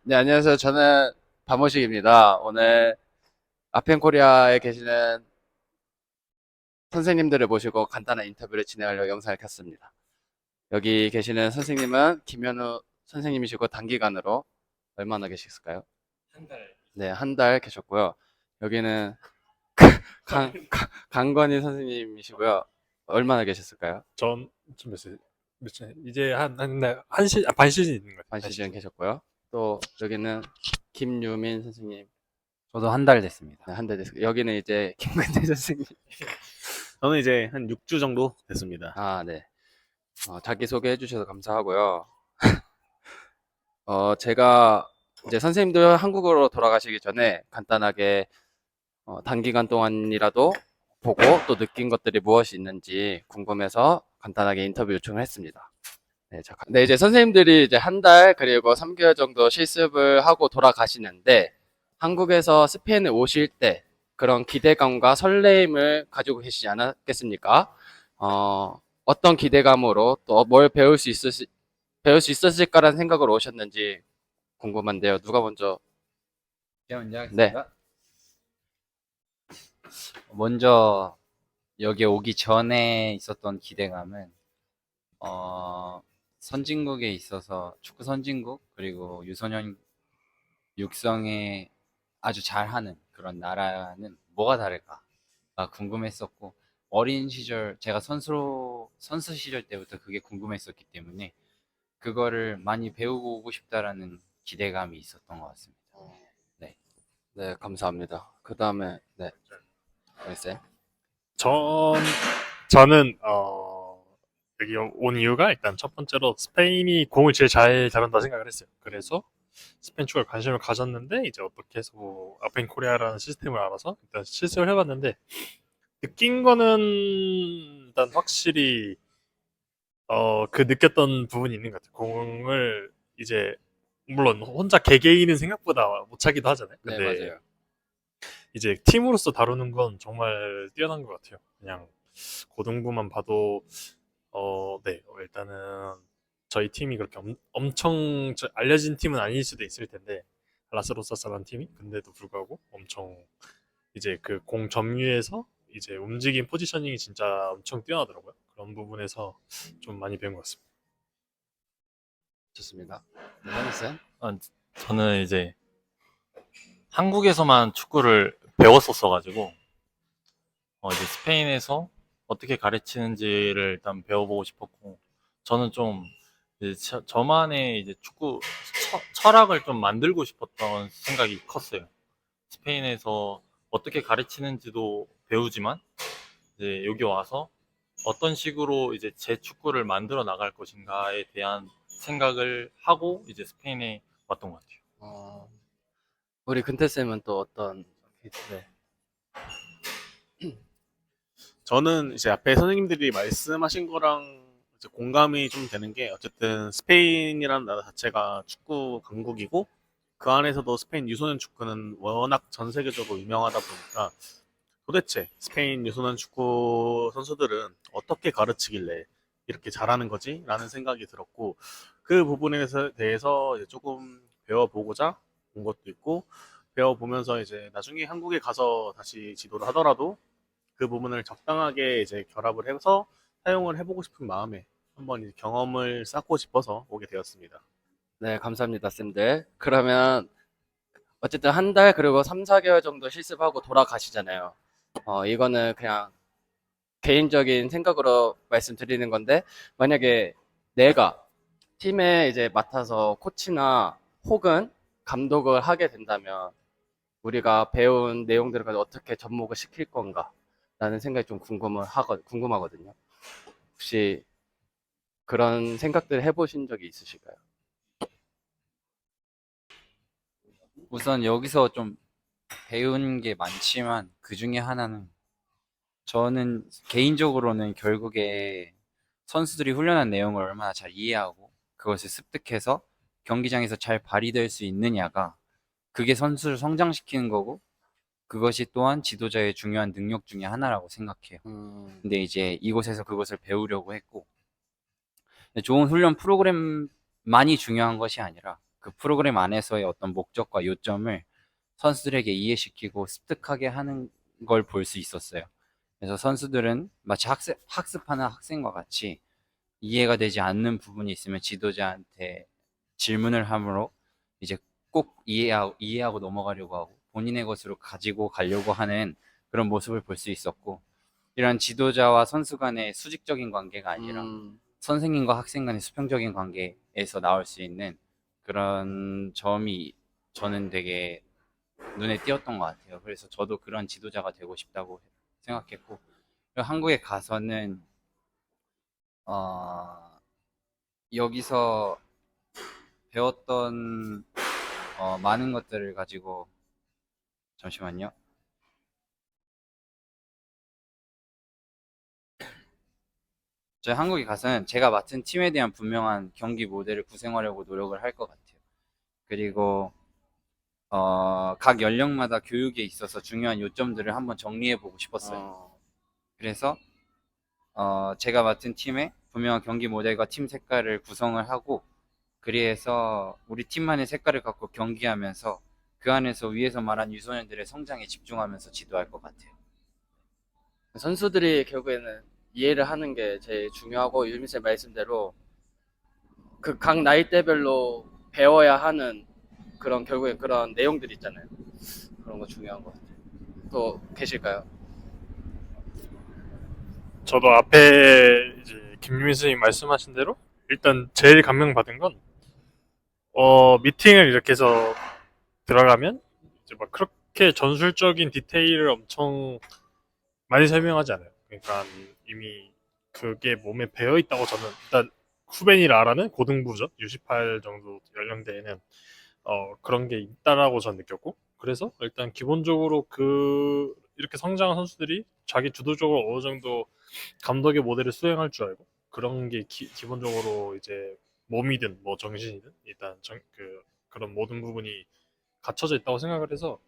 네, 안녕하세요. 저는 박모식입니다. 오늘 아펜코리아에 계시는 선생님들을 모시고 간단한 인터뷰를 진행하려고 영상을 켰습니다. 여기 계시는 선생님은 김현우 선생님이시고 단기간으로 얼마나 계셨을까요? 한 달. 네, 한 달 계셨고요. 여기는 강건희 선생님이시고요. 얼마나 계셨을까요? 전 몇 시, 이제 반 시즌 있는 것 같아요. 반 반 시즌 시즌. 계셨고요. 또 여기는 김유민 선생님. 저도 한 달 네, 됐습니다. 한 달 됐어요. 여기는 이제 김근태 선생님. 저는 이제 한 6주 정도 됐습니다. 아, 네. 자기소개 해주셔서 감사하고요. 제가 이제 선생님들 한국으로 돌아가시기 전에 간단하게 단기간 동안이라도 보고 또 느낀 것들이 무엇이 있는지 궁금해서 간단하게 인터뷰 요청을 했습니다. 네, 네, 이제 선생님들이 이제 한 달 그리고 3개월 정도 실습을 하고 돌아가시는데 한국에서 스페인에 오실 때 그런 기대감과 설레임을 가지고 계시지 않았겠습니까? 어떤 기대감으로 또 뭘 배울 수 있었을까라는 생각으로 오셨는지 궁금한데요. 누가 먼저? 제가 먼저 네. 하겠습니다. 먼저 여기 오기 전에 있었던 기대감은 선진국에 있어서 축구 선진국 그리고 유소년 육성에 아주 잘하는 그런 나라는 뭐가 다를까가 궁금했었고 어린 시절 제가 선수 시절 때부터 그게 궁금했었기 때문에 그거를 많이 배우고 오고 싶다라는 기대감이 있었던 것 같습니다. 네. 네, 감사합니다. 그 다음에, 네, 글쎄. 전 저는 여기 온 이유가 일단 첫 번째로 스페인이 공을 제일 잘 다룬다 생각을 했어요. 그래서 스페인 축구에 관심을 가졌는데 이제 어떻게 해서 뭐 아펜 코리아라는 시스템을 알아서 일단 실습을 해봤는데 느낀 거는 일단 확실히 그 느꼈던 부분이 있는 것 같아요. 공을 이제 물론 혼자 개개인은 생각보다 못 차기도 하잖아요. 네, 근데 맞아요. 이제 팀으로서 다루는 건 정말 뛰어난 것 같아요. 그냥 고등부만 봐도 네, 일단은 저희 팀이 그렇게 엄청 알려진 팀은 아닐 수도 있을 텐데 라스로사스라는 팀이 근데도 불구하고 엄청 이제 그 공 점유에서 이제 움직임 포지셔닝이 진짜 엄청 뛰어나더라고요. 그런 부분에서 좀 많이 배운 것 같습니다. 좋습니다. 네, 현우쌤. 저는 이제 한국에서만 축구를 배웠었어가지고, 이제 스페인에서 어떻게 가르치는지를 일단 배워보고 싶었고, 저는 좀 이제 저만의 이제 축구 철학을 좀 만들고 싶었던 생각이 컸어요. 스페인에서 어떻게 가르치는지도 배우지만, 이제 여기 와서 어떤 식으로 이제 제 축구를 만들어 나갈 것인가에 대한 생각을 하고 이제 스페인에 왔던 것 같아요. 어, 우리 근태쌤은 또 어떤, 네. 저는 이제 앞에 선생님들이 말씀하신 거랑 이제 공감이 좀 되는 게 어쨌든 스페인이라는 나라 자체가 축구 강국이고 그 안에서도 스페인 유소년 축구는 워낙 전 세계적으로 유명하다 보니까 도대체 스페인 유소년 축구 선수들은 어떻게 가르치길래 이렇게 잘하는 거지? 라는 생각이 들었고 그 부분에 대해서 이제 조금 배워보고자 온 것도 있고 배워보면서 이제 나중에 한국에 가서 다시 지도를 하더라도 그 부분을 적당하게 이제 결합을 해서 사용을 해보고 싶은 마음에 한번 이제 경험을 쌓고 싶어서 오게 되었습니다. 네, 감사합니다, 쌤들. 그러면 어쨌든 한 달 그리고 3, 4개월 정도 실습하고 돌아가시잖아요. 이거는 그냥 개인적인 생각으로 말씀드리는 건데, 만약에 내가 팀에 이제 맡아서 코치나 혹은 감독을 하게 된다면, 우리가 배운 내용들을 가지고 어떻게 접목을 시킬 건가? 라는 생각이 좀 궁금하거든요. 혹시 그런 생각들 해보신 적이 있으실까요? 우선 여기서 좀 배운 게 많지만 그 중에 하나는 저는 개인적으로는 결국에 선수들이 훈련한 내용을 얼마나 잘 이해하고 그것을 습득해서 경기장에서 잘 발휘될 수 있느냐가 그게 선수를 성장시키는 거고 그것이 또한 지도자의 중요한 능력 중에 하나라고 생각해요. 근데 이제 이곳에서 그것을 배우려고 했고 좋은 훈련 프로그램만이 중요한 것이 아니라 그 프로그램 안에서의 어떤 목적과 요점을 선수들에게 이해시키고 습득하게 하는 걸 볼 수 있었어요. 그래서 선수들은 마치 학습하는 학생과 같이 이해가 되지 않는 부분이 있으면 지도자한테 질문을 함으로 이제 꼭 이해하고 넘어가려고 하고 본인의 것으로 가지고 가려고 하는 그런 모습을 볼 수 있었고, 이런 지도자와 선수 간의 수직적인 관계가 아니라 선생님과 학생 간의 수평적인 관계에서 나올 수 있는 그런 점이 저는 되게 눈에 띄었던 것 같아요. 그래서 저도 그런 지도자가 되고 싶다고 생각했고, 그리고 한국에 가서는 여기서 배웠던 많은 것들을 가지고, 잠시만요. 저희 한국에 가서는 제가 맡은 팀에 대한 분명한 경기 모델을 구성하려고 노력을 할 것 같아요. 그리고 각 연령마다 교육에 있어서 중요한 요점들을 한번 정리해 보고 싶었어요. 그래서 제가 맡은 팀에 분명한 경기 모델과 팀 색깔을 구성을 하고, 그래서 우리 팀만의 색깔을 갖고 경기하면서 그 안에서 위에서 말한 유소년들의 성장에 집중하면서 지도할 것 같아요. 선수들이 결국에는 이해를 하는 게 제일 중요하고, 유민쌤 말씀대로 그 각 나이대별로 배워야 하는 그런 결국에 그런 내용들 있잖아요. 그런 거 중요한 것 같아요. 또 계실까요? 저도 앞에 이제 김유민 선생님 말씀하신 대로 일단 제일 감명받은 건 미팅을 이렇게 해서 들어가면 이제 막 그렇게 전술적인 디테일을 엄청 많이 설명하지 않아요. 그러니까 이미 그게 몸에 배어 있다고 저는 일단 후배니라라는 고등부죠. U18 정도 연령대에는 그런 게 있다라고 저는 느꼈고, 그래서 일단 기본적으로 그 이렇게 성장한 선수들이 자기 주도적으로 어느 정도 감독의 모델을 수행할 줄 알고, 그런 게 기본적으로 이제 몸이든 뭐 정신이든 일단 그런 모든 부분이 갖춰져 있다고 생각을 해서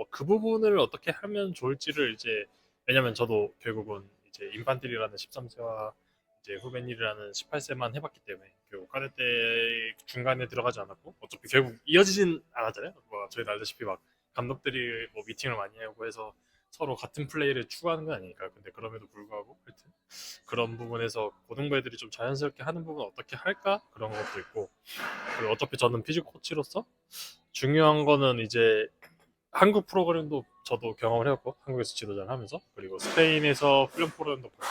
그 부분을 어떻게 하면 좋을지를 이제, 왜냐면 저도 결국은 이제 인판트리라는 13세와 이제 후배니라는 18세만 해봤기 때문에 결국 카데테 중간에 들어가지 않았고, 어차피 결국 이어지진 않았잖아요. 뭐 저희도 알다시피 막 감독들이 뭐 미팅을 많이 하고 해서 서로 같은 플레이를 추구하는 건 아니니까. 근데 그럼에도 불구하고 하여튼 그런 부분에서 고등부 애들이 좀 자연스럽게 하는 부분 어떻게 할까, 그런 것도 있고, 그리고 어차피 저는 피지컬 코치로서 중요한 거는 이제 한국 프로그램도 저도 경험을 해봤고, 한국에서 지도자를 하면서, 그리고 스페인에서 훈련 프로그램도 봤고,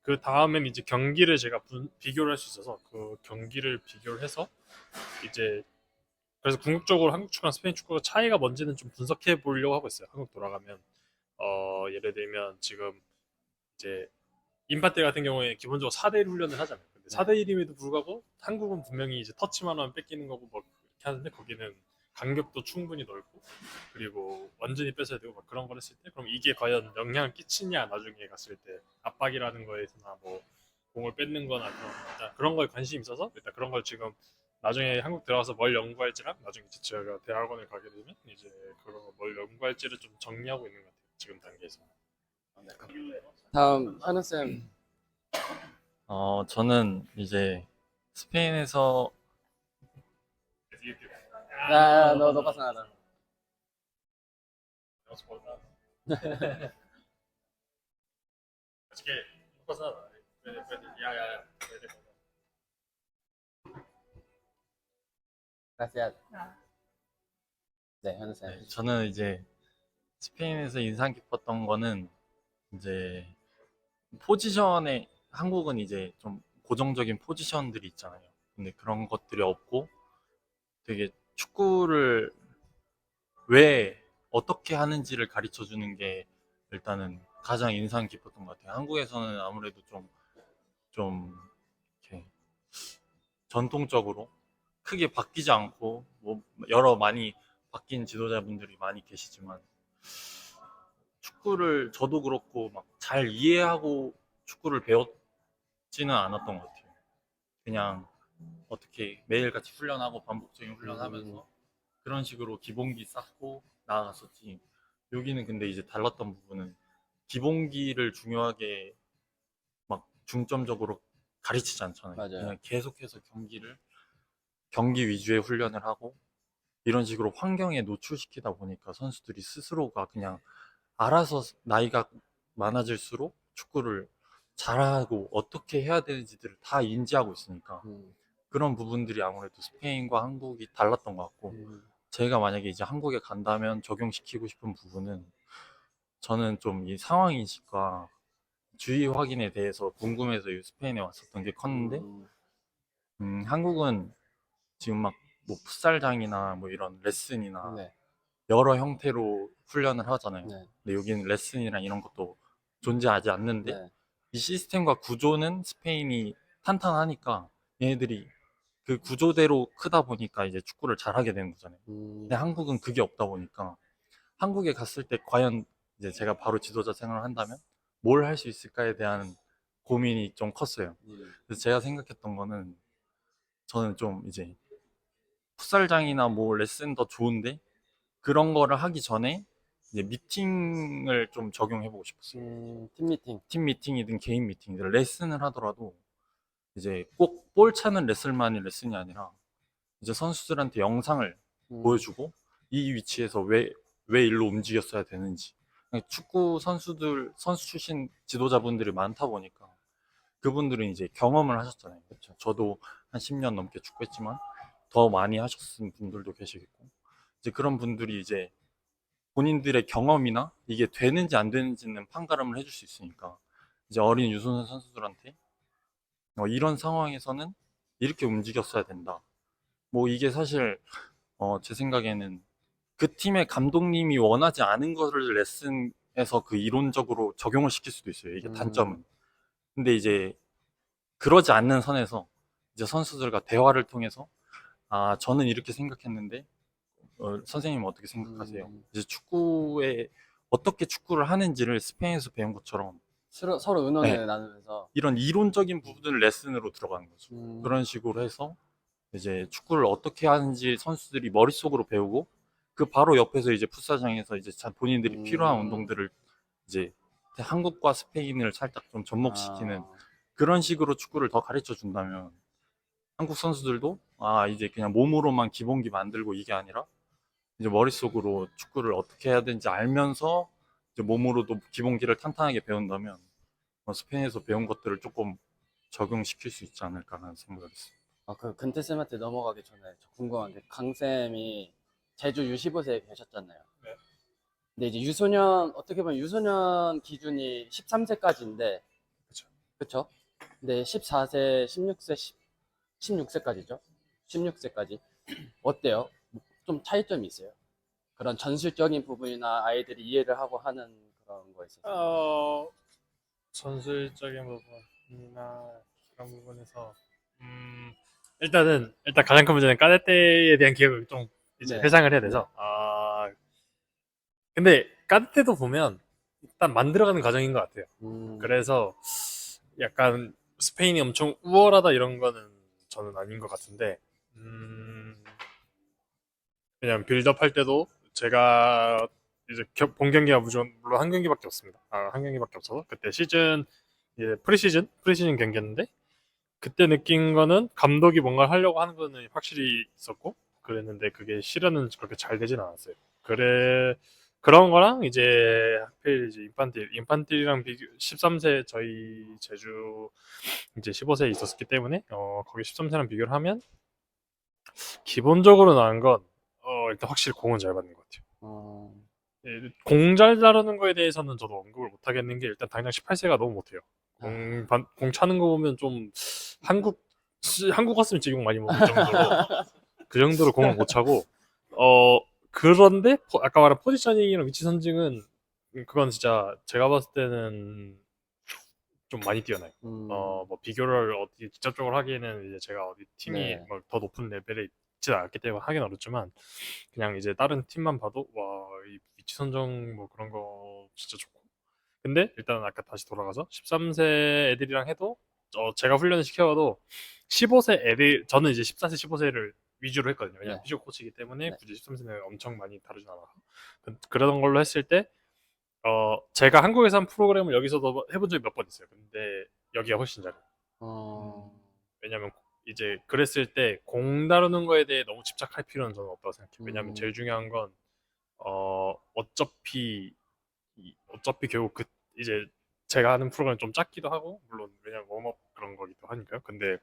그 다음엔 이제 경기를 제가 비교를 할 수 있어서 그 경기를 비교를 해서 이제, 그래서 궁극적으로 한국 축구랑 스페인 축구가 차이가 뭔지는 좀 분석해 보려고 하고 있어요. 한국 돌아가면 예를 들면 지금 이제 인파테 같은 경우에 기본적으로 4대1 훈련을 하잖아요. 근데 4대1임에도 불구하고 한국은 분명히 이제 터치만 하면 뺏기는 거고 뭐 이렇게 하는데, 거기는 간격도 충분히 넓고 그리고 완전히 뺏어야 되고 막 그런 걸 했을 때, 그럼 이게 과연 영향을 끼치냐, 나중에 갔을 때 압박이라는 거에서나 뭐 공을 뺏는 거나 일단 그런 거에 관심이 있어서, 일단 그런 걸 지금 나중에 한국 들어가서 뭘 연구할지랑 나중에 이제 제가 대학원을 가게 되면 이제 그런 걸 연구할지를 좀 정리하고 있는 것 같아요. 지금 단계에서. 다음 현우쌤. 저는 이제 스페인에서 no pasa nada. Así que no pasa nada. Ya. Gracias. 네, 현우쌤. 저는 이제 스페인에서 인상 깊었던 거는 이제 포지션에, 한국은 이제 좀 고정적인 포지션들이 있잖아요. 근데 그런 것들이 없고 되게 축구를 왜 어떻게 하는지를 가르쳐 주는 게 일단은 가장 인상 깊었던 것 같아요. 한국에서는 아무래도 좀 이렇게 전통적으로 크게 바뀌지 않고 뭐 여러 많이 바뀐 지도자분들이 많이 계시지만, 축구를 저도 그렇고 막 잘 이해하고 축구를 배웠지는 않았던 것 같아요. 그냥 어떻게 매일같이 훈련하고 반복적인 훈련하면서 그런 식으로 기본기 쌓고 나아갔었지. 여기는 근데 이제 달랐던 부분은 기본기를 중요하게 막 중점적으로 가르치지 않잖아요. 맞아요. 그냥 계속해서 경기를 경기 위주의 훈련을 하고 이런 식으로 환경에 노출시키다 보니까 선수들이 스스로가 그냥 알아서 나이가 많아질수록 축구를 잘하고 어떻게 해야 되는지들을 다 인지하고 있으니까 그런 부분들이 아무래도 스페인과 한국이 달랐던 것 같고 제가 만약에 이제 한국에 간다면 적용시키고 싶은 부분은 저는 좀 이 상황 인식과 주의 확인에 대해서 궁금해서 이 스페인에 왔었던 게 컸는데 한국은 지금 막 뭐 풋살장이나 뭐 이런 레슨이나 네. 여러 형태로 훈련을 하잖아요. 네. 근데 여기는 레슨이랑 이런 것도 존재하지 않는데 네. 이 시스템과 구조는 스페인이 탄탄하니까 얘네들이 그 구조대로 크다 보니까 이제 축구를 잘하게 되는 거잖아요. 근데 한국은 그게 없다 보니까 한국에 갔을 때 과연 이제 제가 바로 지도자 생활을 한다면 뭘 할 수 있을까에 대한 고민이 좀 컸어요. 그래서 제가 생각했던 거는 저는 좀 이제 풋살장이나 뭐 레슨도 좋은데 그런 거를 하기 전에 이제 미팅을 좀 적용해보고 싶었어요. 팀 미팅. 팀 미팅이든 개인 미팅이든 레슨을 하더라도 이제 꼭 볼 차는 레슨만이 레슨이 아니라 이제 선수들한테 영상을 보여주고 이 위치에서 왜 일로 움직였어야 되는지 축구 선수들 선수 출신 지도자분들이 많다 보니까 그분들은 이제 경험을 하셨잖아요. 그렇죠? 저도 한 10년 넘게 축구했지만 더 많이 하셨은 분들도 계시겠고 이제 그런 분들이 이제 본인들의 경험이나 이게 되는지 안 되는지는 판가름을 해줄 수 있으니까 이제 어린 유소년 선수들한테 이런 상황에서는 이렇게 움직였어야 된다. 뭐 이게 사실 제 생각에는 그 팀의 감독님이 원하지 않은 것을 레슨에서 그 이론적으로 적용을 시킬 수도 있어요. 이게 단점은. 근데 이제 그러지 않는 선에서 이제 선수들과 대화를 통해서 아 저는 이렇게 생각했는데 선생님은 어떻게 생각하세요? 이제 축구에 어떻게 축구를 하는지를 스페인에서 배운 것처럼 서로 의논을 네. 나누면서. 이런 이론적인 부분을 레슨으로 들어가는 거죠. 그런 식으로 해서 이제 축구를 어떻게 하는지 선수들이 머릿속으로 배우고 그 바로 옆에서 이제 풋사장에서 이제 본인들이 필요한 운동들을 이제 한국과 스페인을 살짝 좀 접목시키는 그런 식으로 축구를 더 가르쳐 준다면 한국 선수들도 아 이제 그냥 몸으로만 기본기 만들고 이게 아니라 이제 머릿속으로 축구를 어떻게 해야 되는지 알면서 이제 몸으로도 기본기를 탄탄하게 배운다면 스페인에서 배운 것들을 조금 적용시킬 수 있지 않을까라는 생각을 했어요. 그 근태쌤한테 넘어가기 전에 저 궁금한 게 강쌤이 제주 U15세에 계셨잖아요. 네. 근데 이제 유소년 어떻게 보면 유소년 기준이 13세까지인데 그쵸. 그쵸? 근데 14세, 16세, 16세까지죠? 16세까지 어때요? 좀 차이점이 있어요? 그런 전술적인 부분이나 아이들이 이해를 하고 하는 그런 거에 있어서. 전술적인 부분이나 그런 부분에서 일단 가장 큰 문제는 까데떼에 대한 기억을 좀 이제 네. 회상을 해야 돼서 근데 까데떼도 보면 일단 만들어가는 과정인 것 같아요. 그래서 약간 스페인이 엄청 우월하다 이런 거는 저는 아닌 것 같은데 그냥 빌드업 할 때도 제가 이제 본 경기가 물론 한 경기밖에 없습니다. 한 경기밖에 없어서 그때 시즌 이제 프리시즌 경기였는데 그때 느낀 거는 감독이 뭔가 하려고 하는 거는 확실히 있었고 그랬는데 그게 실현은 그렇게 잘 되진 않았어요. 그런 거랑 이제 하필 이제 인판틸이랑 13세 저희 제주 이제 15세에 있었기 때문에 거기 13세랑 비교를 하면 기본적으로 나은 건 일단 확실히 공은 잘 받는 것 같아요. 공 잘 다루는 거에 대해서는 저도 언급을 못 하겠는 게 일단 당장 18세가 너무 못해요. 공 차는 거 보면 좀 한국 같으면 지금 많이 먹을 정도로 그 정도로 공을 못 차고 그런데 아까 말한 포지셔닝이랑 위치 선정은 그건 진짜 제가 봤을 때는 좀 많이 뛰어나요. 뭐 비교를 어디 직접적으로 하기에는 이제 제가 어디 팀이 네. 뭐 더 높은 레벨에 있지 않기 때문에 하긴 어렵지만 그냥 이제 다른 팀만 봐도 와 이 위치 선정 뭐 그런 거 진짜 좋고 근데 일단 아까 다시 돌아가서 13세 애들이랑 해도 제가 훈련을 시켜도 15세 애들 저는 이제 14세 15세를 위주로 했거든요. 왜냐면 네. 피지컬 코치이기 때문에 네. 굳이 13세는 엄청 많이 다루진 않아서 그러던 걸로 했을 때 제가 한국에서 한 프로그램을 여기서도 해본 적이 몇 번 있어요. 근데 여기가 훨씬 잘해요. 왜냐면 이제 그랬을 때 공 다루는 거에 대해 너무 집착할 필요는 저는 없다고 생각해요. 왜냐하면 제일 중요한 건 어차피 결국 이제 제가 하는 프로그램 좀 작기도 하고 물론 왜냐면 웜업 그런 거기도 하니까요. 근데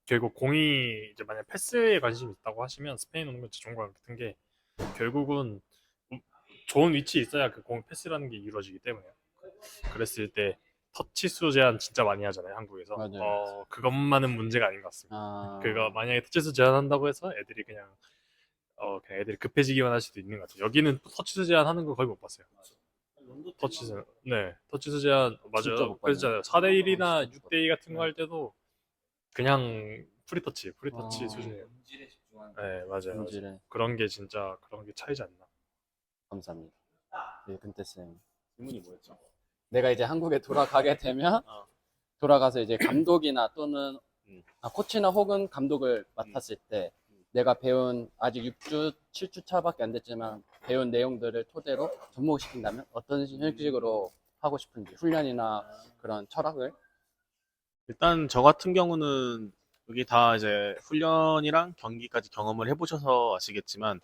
결국 공이 이제 만약 패스에 관심이 있다고 하시면 스페인 오는 건 진짜 좋은 것 같은 게 결국은 좋은 위치에 있어야 그 공 패스라는 게 이루어지기 때문에 그랬을 때 터치 수 제한 진짜 많이 하잖아요 한국에서. 맞아요. 그것만은 문제가 아닌 것 같습니다. 아, 그거 만약에 터치 수 제한한다고 해서 애들이 그냥 애들이 급해지기만 할 수도 있는 것 같아요. 여기는 터치 수 제한하는 거 거의 못 봤어요. 터치 수 제한 진짜 맞아요. 못 그랬잖아요. 봤네요. 4대1이나 진짜 못 6대2 같은 거 봤어요. 할 때도 그냥 프리터치 아. 수준이에요. 본질에 집중하는 네, 맞아요. 본질에. 그런 게 진짜 그런 게 차이지 않나. 감사합니다. 네, 근태쌤. 질문이 뭐였죠? 내가 이제 한국에 돌아가게 되면 돌아가서 이제 감독이나 또는 음. 코치나 혹은 감독을 맡았을 때 내가 배운 아직 6주, 7주 차밖에 안 됐지만 배운 내용들을 토대로 접목시킨다면 어떤 형식으로 하고 싶은지 훈련이나 그런 철학을 일단 저 같은 경우는 여기 다 이제 훈련이랑 경기까지 경험을 해보셔서 아시겠지만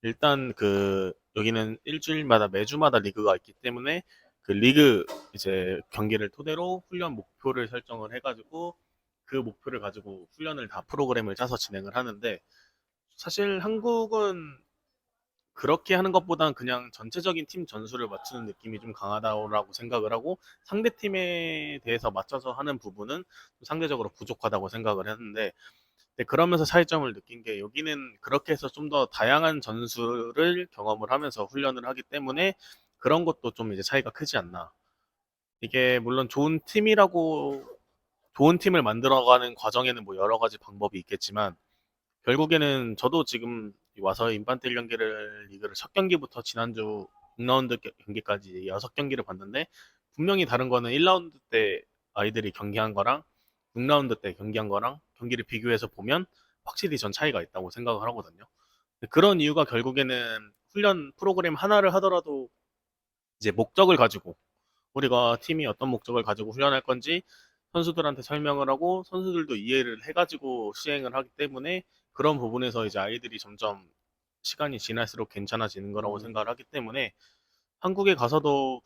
일단 여기는 일주일마다 매주마다 리그가 있기 때문에 그 리그 이제 경기를 토대로 훈련 목표를 설정을 해가지고 그 목표를 가지고 훈련을 다 프로그램을 짜서 진행을 하는데 사실 한국은 그렇게 하는 것보단 그냥 전체적인 팀 전술을 맞추는 느낌이 좀 강하다고 생각을 하고 상대 팀에 대해서 맞춰서 하는 부분은 좀 상대적으로 부족하다고 생각을 했는데 근데 그러면서 차이점을 느낀 게 여기는 그렇게 해서 좀 더 다양한 전술을 경험을 하면서 훈련을 하기 때문에 그런 것도 좀 이제 차이가 크지 않나. 이게 물론 좋은 팀을 만들어가는 과정에는 뭐 여러 가지 방법이 있겠지만 결국에는 저도 지금 와서 인반대 경기를 리그를 첫 경기부터 지난주 6라운드 경기까지 6경기를 봤는데 분명히 다른 거는 1라운드 때 아이들이 경기한 거랑 6라운드 때 경기한 거랑 경기를 비교해서 보면 확실히 전 차이가 있다고 생각을 하거든요. 그런 이유가 결국에는 훈련 프로그램 하나를 하더라도 이제 목적을 가지고 우리가 팀이 어떤 목적을 가지고 훈련할 건지 선수들한테 설명을 하고 선수들도 이해를 해가지고 시행을 하기 때문에 그런 부분에서 이제 아이들이 점점 시간이 지날수록 괜찮아지는 거라고 생각을 하기 때문에 한국에 가서도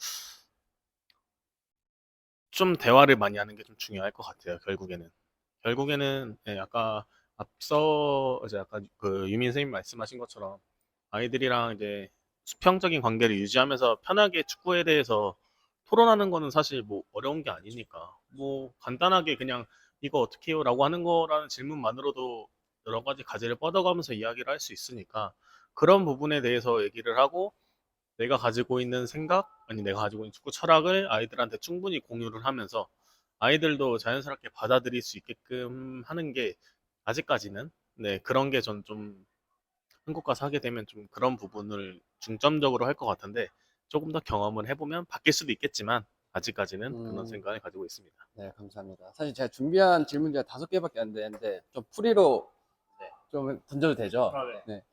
좀 대화를 많이 하는 게 좀 중요할 것 같아요. 결국에는 예, 아까 앞서 이제 아까 그 유민 선생님 말씀하신 것처럼 아이들이랑 이제 수평적인 관계를 유지하면서 편하게 축구에 대해서 토론하는 거는 사실 뭐 어려운 게 아니니까 뭐 간단하게 그냥 이거 어떻게 해요? 라고 하는 거라는 질문만으로도 여러 가지 가지를 뻗어가면서 이야기를 할 수 있으니까 그런 부분에 대해서 얘기를 하고 내가 가지고 있는 생각 아니 내가 가지고 있는 축구 철학을 아이들한테 충분히 공유를 하면서 아이들도 자연스럽게 받아들일 수 있게끔 하는 게 아직까지는 네 그런 게 전 좀 한국 가서 하게 되면 좀 그런 부분을 중점적으로 할 것 같은데 조금 더 경험을 해보면 바뀔 수도 있겠지만 아직까지는 그런 생각을 가지고 있습니다. 네, 감사합니다. 사실 제가 준비한 질문지가 5개밖에 안 되는데 좀 풀이로 좀 던져도 되죠? 네.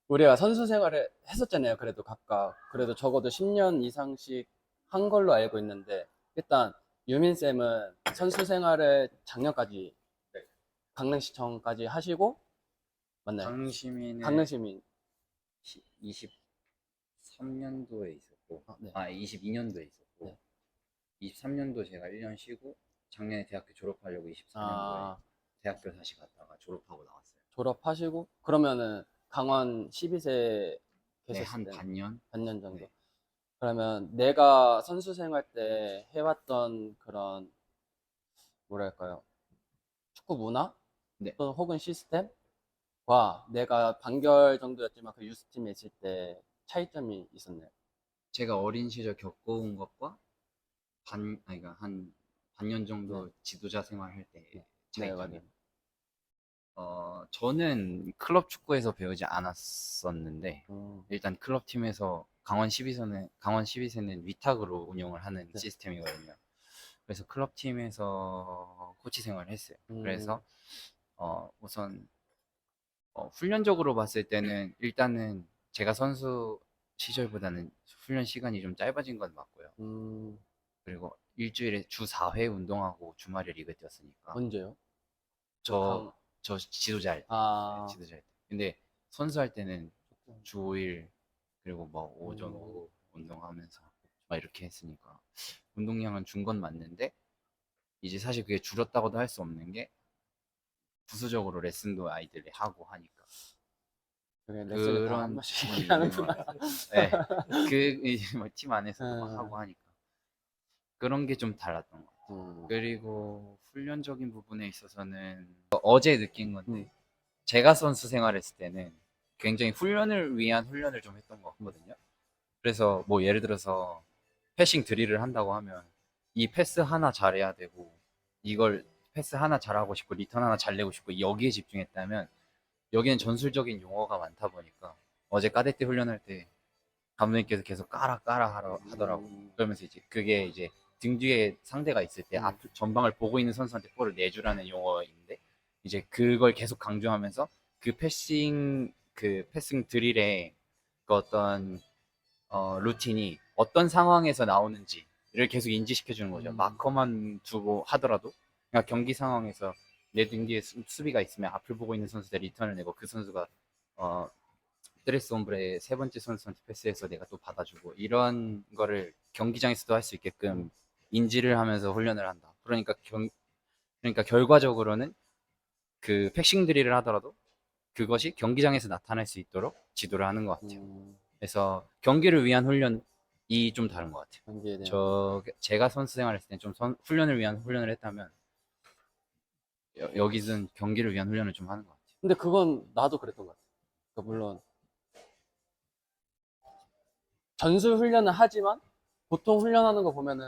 우리가 선수 생활을 했었잖아요. 그래도 각각. 그래도 적어도 10년 이상씩 한 걸로 알고 있는데 일단 유민쌤은 선수 생활을 작년까지 강릉시청까지 하시고 맞나요? 강시민은 강릉시민 23년도에 있었고, 네. 22년도에 있었고, 네. 23년도 제가 1년 쉬고, 작년에 대학교 졸업하려고 24년도에 아, 대학교 다시 갔다가 졸업하고 나왔어요. 졸업하시고 그러면은 강원 12세 네, 계셨을 한 때 반년 정도. 네. 그러면 내가 선수 생활 때 해왔던 그런 뭐랄까요? 축구 문화? 네. 또는 혹은 시스템과 내가 반결 정도였지만 그 유스팀에 있을 때 차이점이 있었네요. 제가 어린 시절 겪어온 것과 그러니까 한 반년 정도 지도자 생활할 때 네, 차이점이. 맞아요. 저는 클럽 축구에서 배우지 않았었는데, 음, 일단 클럽 팀에서 강원 12세는 위탁으로 운영을 하는 네. 시스템이거든요. 그래서 클럽 팀에서 코치 생활을 했어요. 그래서 우선 훈련적으로 봤을 때는 일단은 제가 선수 시절보다는 훈련 시간이 좀 짧아진 건 맞고요. 그리고 일주일에 주 4회 운동하고 주말에 리그 뛰었으니까 언제요? 저 저 지도자 할 때. 아, 지도자 할 때. 근데 선수 할 때는 주 5일 그리고 뭐 오전 오후 운동하면서 막 이렇게 했으니까 운동량은 준 건 맞는데 이제 사실 그게 줄었다고도 할 수 없는 게 부수적으로 레슨도 아이들이 하고 하니까 그래, 레슨을 다 한 그런 번씩 부분이 얘기하는구나. 있는 것 같아요. 네. 그 이제 뭐 팀 안에서도 막 하고 하니까 그런 게 좀 달랐던 것 같아요. 그리고 훈련적인 부분에 있어서는 어제 느낀 건데 제가 선수 생활했을 때는 굉장히 훈련을 위한 훈련을 좀 했던 것 같거든요. 그래서 뭐 예를 들어서 패싱 드릴을 한다고 하면 이 패스 하나 잘해야 되고 이걸 패스 하나 잘하고 싶고 리턴 하나 잘 내고 싶고 여기에 집중했다면 여기는 전술적인 용어가 많다 보니까 어제 까데떼 훈련할 때 감독님께서 계속 까라 까라 하더라고. 그러면서 이제 그게 이제 등 뒤에 상대가 있을 때 앞 전방을 보고 있는 선수한테 볼을 내주라는 용어인데 이제 그걸 계속 강조하면서 그 패싱 드릴의 그 어떤 루틴이 어떤 상황에서 나오는지를 계속 인지시켜 주는 거죠. 마커만 두고 하더라도 그러니까 경기 상황에서 내 등 뒤에 수비가 있으면 앞을 보고 있는 선수들 리턴을 내고 그 선수가 드레스 홈브레 세 번째 선수한테 패스해서 내가 또 받아주고 이런 거를 경기장에서도 할 수 있게끔 인지를 하면서 훈련을 한다. 그러니까 결과적으로는 그 패싱 드릴을 하더라도 그것이 경기장에서 나타날 수 있도록 지도를 하는 것 같아요. 그래서 경기를 위한 훈련이 좀 다른 것 같아요. 경기에 대한. 제가 선수 생활했을 때 좀 훈련을 위한 훈련을 했다면 여기는 경기를 위한 훈련을 좀 하는 것 같아요. 근데 그건 나도 그랬던 것 같아. 그러니까 물론 전술 훈련을 하지만 보통 훈련하는 거 보면은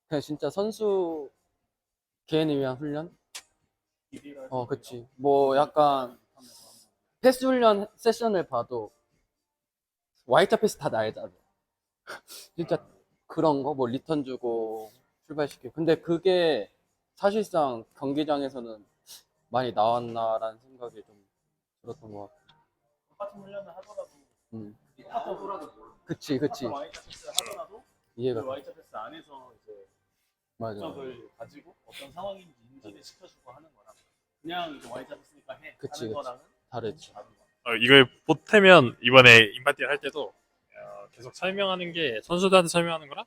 그냥 진짜 선수 개인을 위한 훈련? 그치. 뭐 약간 패스 훈련 세션을 봐도 Y자 패스 다 날잖아. 진짜 그런 거, 뭐 리턴 주고 출발시키고. 근데 그게 사실상 경기장에서는 많이 나왔나라는 생각이 좀 들었던 것 같고. 똑같은 훈련을 하더라도 똑같더라도 그치. Y자 패스 하더라도 이해가 그 Y자 패스 안에서 이제 맞아. 목적을 가지고 어떤 상황인지 인지를 시켜주고 하는 거랑 그냥 이제 Y자 패스니까 해 그치. 하는 거랑은 다르지. 다른 거. 이걸 보태면 이번에 인바디를 할 때도 계속 설명하는 게 선수들한테 설명하는 거랑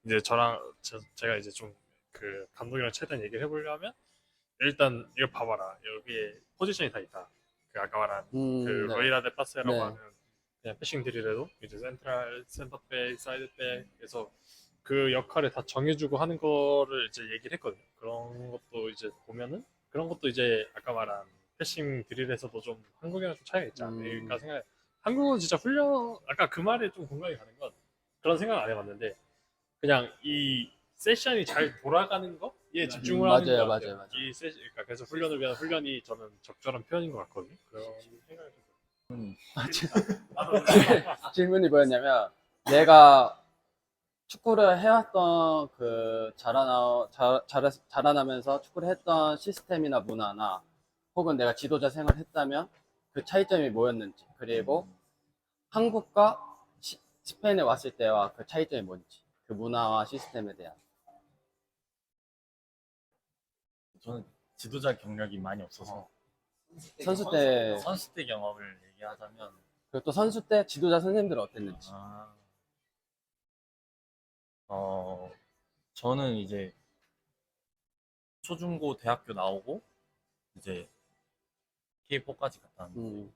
이제 제가 이제 좀 그 감독이랑 최대한 얘기를 해보려면 일단 이거 봐봐라 여기에 포지션이 다 있다. 그 아까 말한 그 네. 로이라데 파스라고 네. 하는 그냥 패싱 드릴에도 이제 센트럴, 센터백, 사이드백에서 그 역할을 다 정해주고 하는 거를 이제 얘기를 했거든요. 그런 것도 이제 보면은 그런 것도 이제 아까 말한 패싱 드릴에서도 좀 한국이랑 좀 차이가 있지 않을까 생각해. 한국은 진짜 아까 그 말에 좀 공감이 가는 건 그런 생각 안 해봤는데 그냥 이 세션이 잘 돌아가는 거에 집중을 하는 거 같아요. 맞아요. 그러니까 그래서 훈련을 위한 훈련이 저는 적절한 표현인 것 같거든요. 그런 생각이 좀 질문이 뭐였냐면 내가 축구를 해왔던 그 자라나면서 축구를 했던 시스템이나 문화나 혹은 내가 지도자 생활을 했다면 그 차이점이 뭐였는지 그리고 한국과 스페인에 왔을 때와 그 차이점이 뭔지 그 문화와 시스템에 대한 저는 지도자 경력이 많이 없어서 선수 때 선수 때 경험을 얘기하자면 그리고 또 선수 때 지도자 선생님들은 어땠는지 저는 이제 초중고 대학교 나오고 이제 K4까지 갔다 왔는데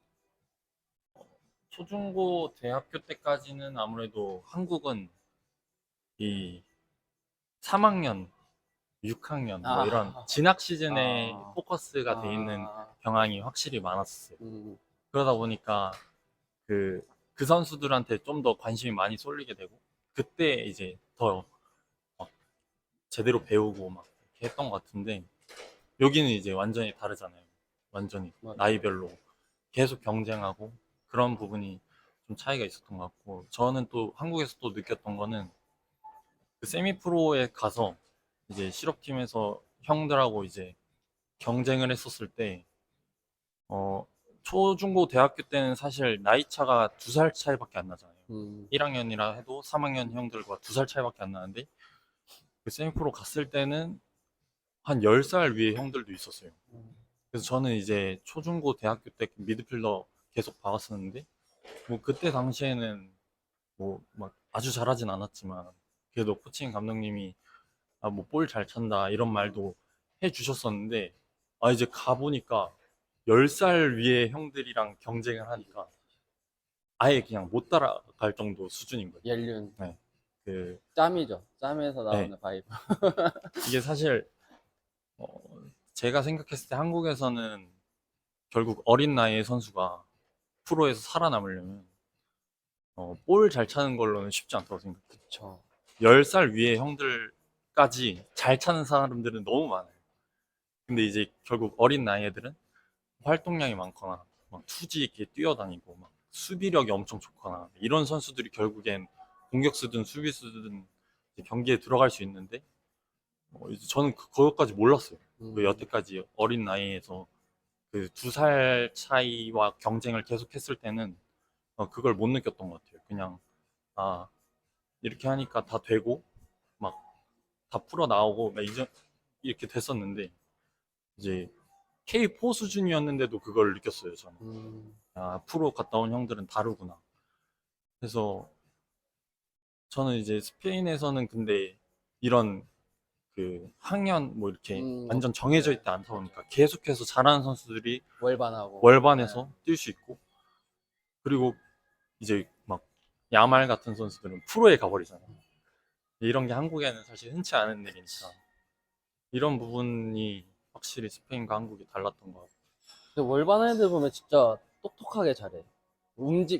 초중고 대학교 때까지는 아무래도 한국은 이 3학년, 6학년 뭐 이런 진학 시즌에 포커스가 돼 있는 경향이 확실히 많았어요. 그러다 보니까 그 선수들한테 좀 더 관심이 많이 쏠리게 되고 그때 이제 더 막 제대로 배우고 막 이렇게 했던 것 같은데 여기는 이제 완전히 다르잖아요. 완전히 나이별로 계속 경쟁하고 그런 부분이 좀 차이가 있었던 것 같고 저는 또 한국에서 또 느꼈던 거는 그 세미 프로에 가서 이제 실업팀에서 형들하고 이제 경쟁을 했었을 때 초중고 대학교 때는 사실 나이 차가 2살 차이밖에 안 나잖아요. 1학년이라 해도 3학년 형들과 2살 차이밖에 안 나는데 그 세미 프로 갔을 때는 한 10살 위에 형들도 있었어요. 그래서 저는 이제 초중고 대학교 때 미드필더 계속 봐왔었는데 뭐 그때 당시에는 뭐 막 아주 잘하진 않았지만 그래도 코칭 감독님이 아 뭐 볼 잘 찬다 이런 말도 해주셨었는데 아 이제 가보니까 10살 위의 형들이랑 경쟁을 하니까 아예 그냥 못 따라갈 정도 수준인 거예요. 연륜. 네. 그 짬이죠. 짬에서 나오는 네. 바이브. 이게 사실 어, 제가 생각했을 때 한국에서는 결국 어린 나이의 선수가 프로에서 살아남으려면 볼 잘 차는 걸로는 쉽지 않다고 생각해요. 그쵸. 10살 위의 형들까지 잘 차는 사람들은 너무 많아요. 근데 이제 결국 어린 나이 애들은 활동량이 많거나 막 투지 있게 뛰어다니고 막 수비력이 엄청 좋거나 이런 선수들이 결국엔 공격수든 수비수든 이제 경기에 들어갈 수 있는데 이제 저는 그것까지 몰랐어요. 그 여태까지 어린 나이에서 그 2살 차이와 경쟁을 계속했을 때는 그걸 못 느꼈던 것 같아요. 그냥 아 이렇게 하니까 다 되고 막 다 풀어 나오고 막 이렇게 됐었는데 이제 K4 수준이었는데도 그걸 느꼈어요. 저는 아 프로 갔다 온 형들은 다르구나. 그래서 저는 이제 스페인에서는 근데 이런 그 학년 뭐 이렇게 완전 정해져 있지 않다 보니까 계속해서 잘하는 선수들이 월반하고. 월반에서 뛸 수 있고 그리고 이제 막 야말 같은 선수들은 프로에 가버리잖아요. 이런 게 한국에는 사실 흔치 않은 일이니까 이런 부분이 확실히 스페인과 한국이 달랐던 것 같아요. 근데 월반 애들 보면 진짜 똑똑하게 잘해.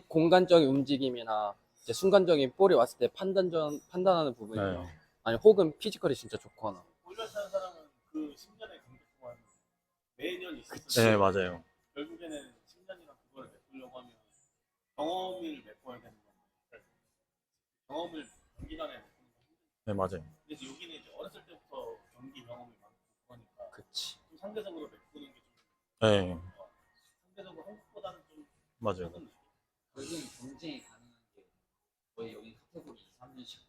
공간적인 움직임이나 이제 순간적인 볼이 왔을 때 판단하는 부분이나 네. 아니 혹은 피지컬이 진짜 좋거나. 올려차는 사람은 그 10년의 경기 동안 매년 그치. 있었어요. 네, 맞아요. 결국에는 10년이랑 그걸 메꾸려고 하면 경험을 메꿔야 되는 건데 경험을 단기간에 메꾸는 건 힘들죠. 네, 맞아요. 근데 여기는 이제 어렸을 때부터 경기 경험이 많고 그러니까 그치. 좀 상대적으로 메꾸는 게 좀 네, 상대적으로 한국보다는 좀 맞아요. 적은 느낌. 결국엔 경쟁이 가능한 게 거의 여기 카테고리 2, 3년씩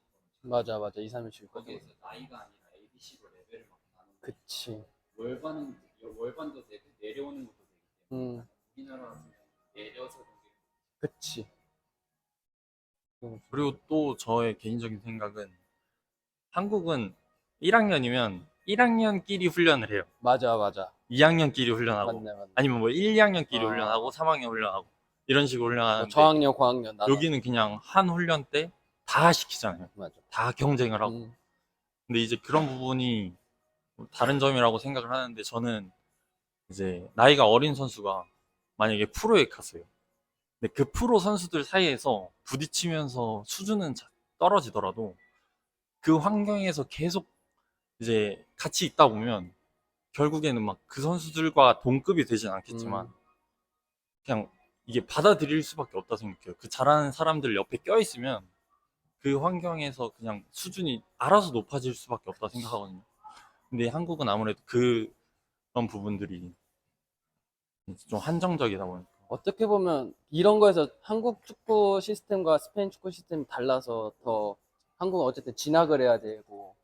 맞아, 2, 3일씩 있거든. 거기에서 나이가 아니라 ABC로 레벨을 막 나누는 그치. 월반도 내려오는 것도 되기 때문에 우리나라 같은 경우는 내려서 경기를 그치. 그리고 또 저의 개인적인 생각은 한국은 1학년이면 1학년끼리 훈련을 해요. 맞아. 2학년끼리 훈련하고 맞네. 아니면 뭐 1, 2학년끼리 아. 훈련하고 3학년 훈련하고 이런 식으로 뭐 훈련하는데 저학년, 고학년 나눠. 여기는 그냥 한 훈련 때 다 시키잖아요. 맞아. 다 경쟁을 하고. 근데 이제 그런 부분이 다른 점이라고 생각을 하는데 저는 이제 나이가 어린 선수가 만약에 프로에 갔어요. 근데 그 프로 선수들 사이에서 부딪히면서 수준은 떨어지더라도 그 환경에서 계속 이제 같이 있다 보면 결국에는 막 그 선수들과 동급이 되진 않겠지만 그냥 이게 받아들일 수밖에 없다 생각해요. 그 잘하는 사람들 옆에 껴있으면 그 환경에서 그냥 수준이 알아서 높아질 수밖에 없다 생각하거든요. 근데 한국은 아무래도 그런 부분들이 좀 한정적이다 보니까. 어떻게 보면 이런 거에서 한국 축구 시스템과 스페인 축구 시스템이 달라서 더 한국은 어쨌든 진학을 해야 되고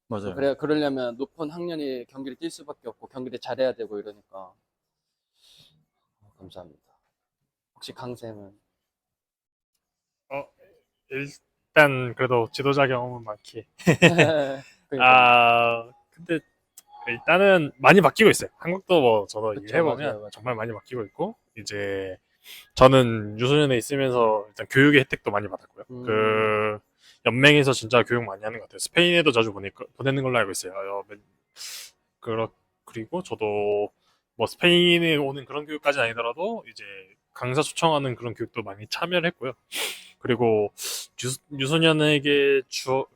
맞아요. 그러려면 높은 학년이 경기를 뛸 수밖에 없고 경기를 잘해야 되고 이러니까. 감사합니다. 혹시 강쌤은? 일단 그래도 지도자 경험은 많기. 그러니까. 근데 일단은 많이 바뀌고 있어요. 한국도 뭐 저도 그쵸, 일해보면 맞아요. 정말 많이 바뀌고 있고 이제 저는 유소년에 있으면서 일단 교육의 혜택도 많이 받았고요. 그 연맹에서 진짜 교육 많이 하는 것 같아요. 스페인에도 자주 보내는 걸로 알고 있어요. 그리고 저도 뭐 스페인에 오는 그런 교육까지 아니더라도 이제 강사 초청하는 그런 교육도 많이 참여를 했고요. 그리고 유소년에게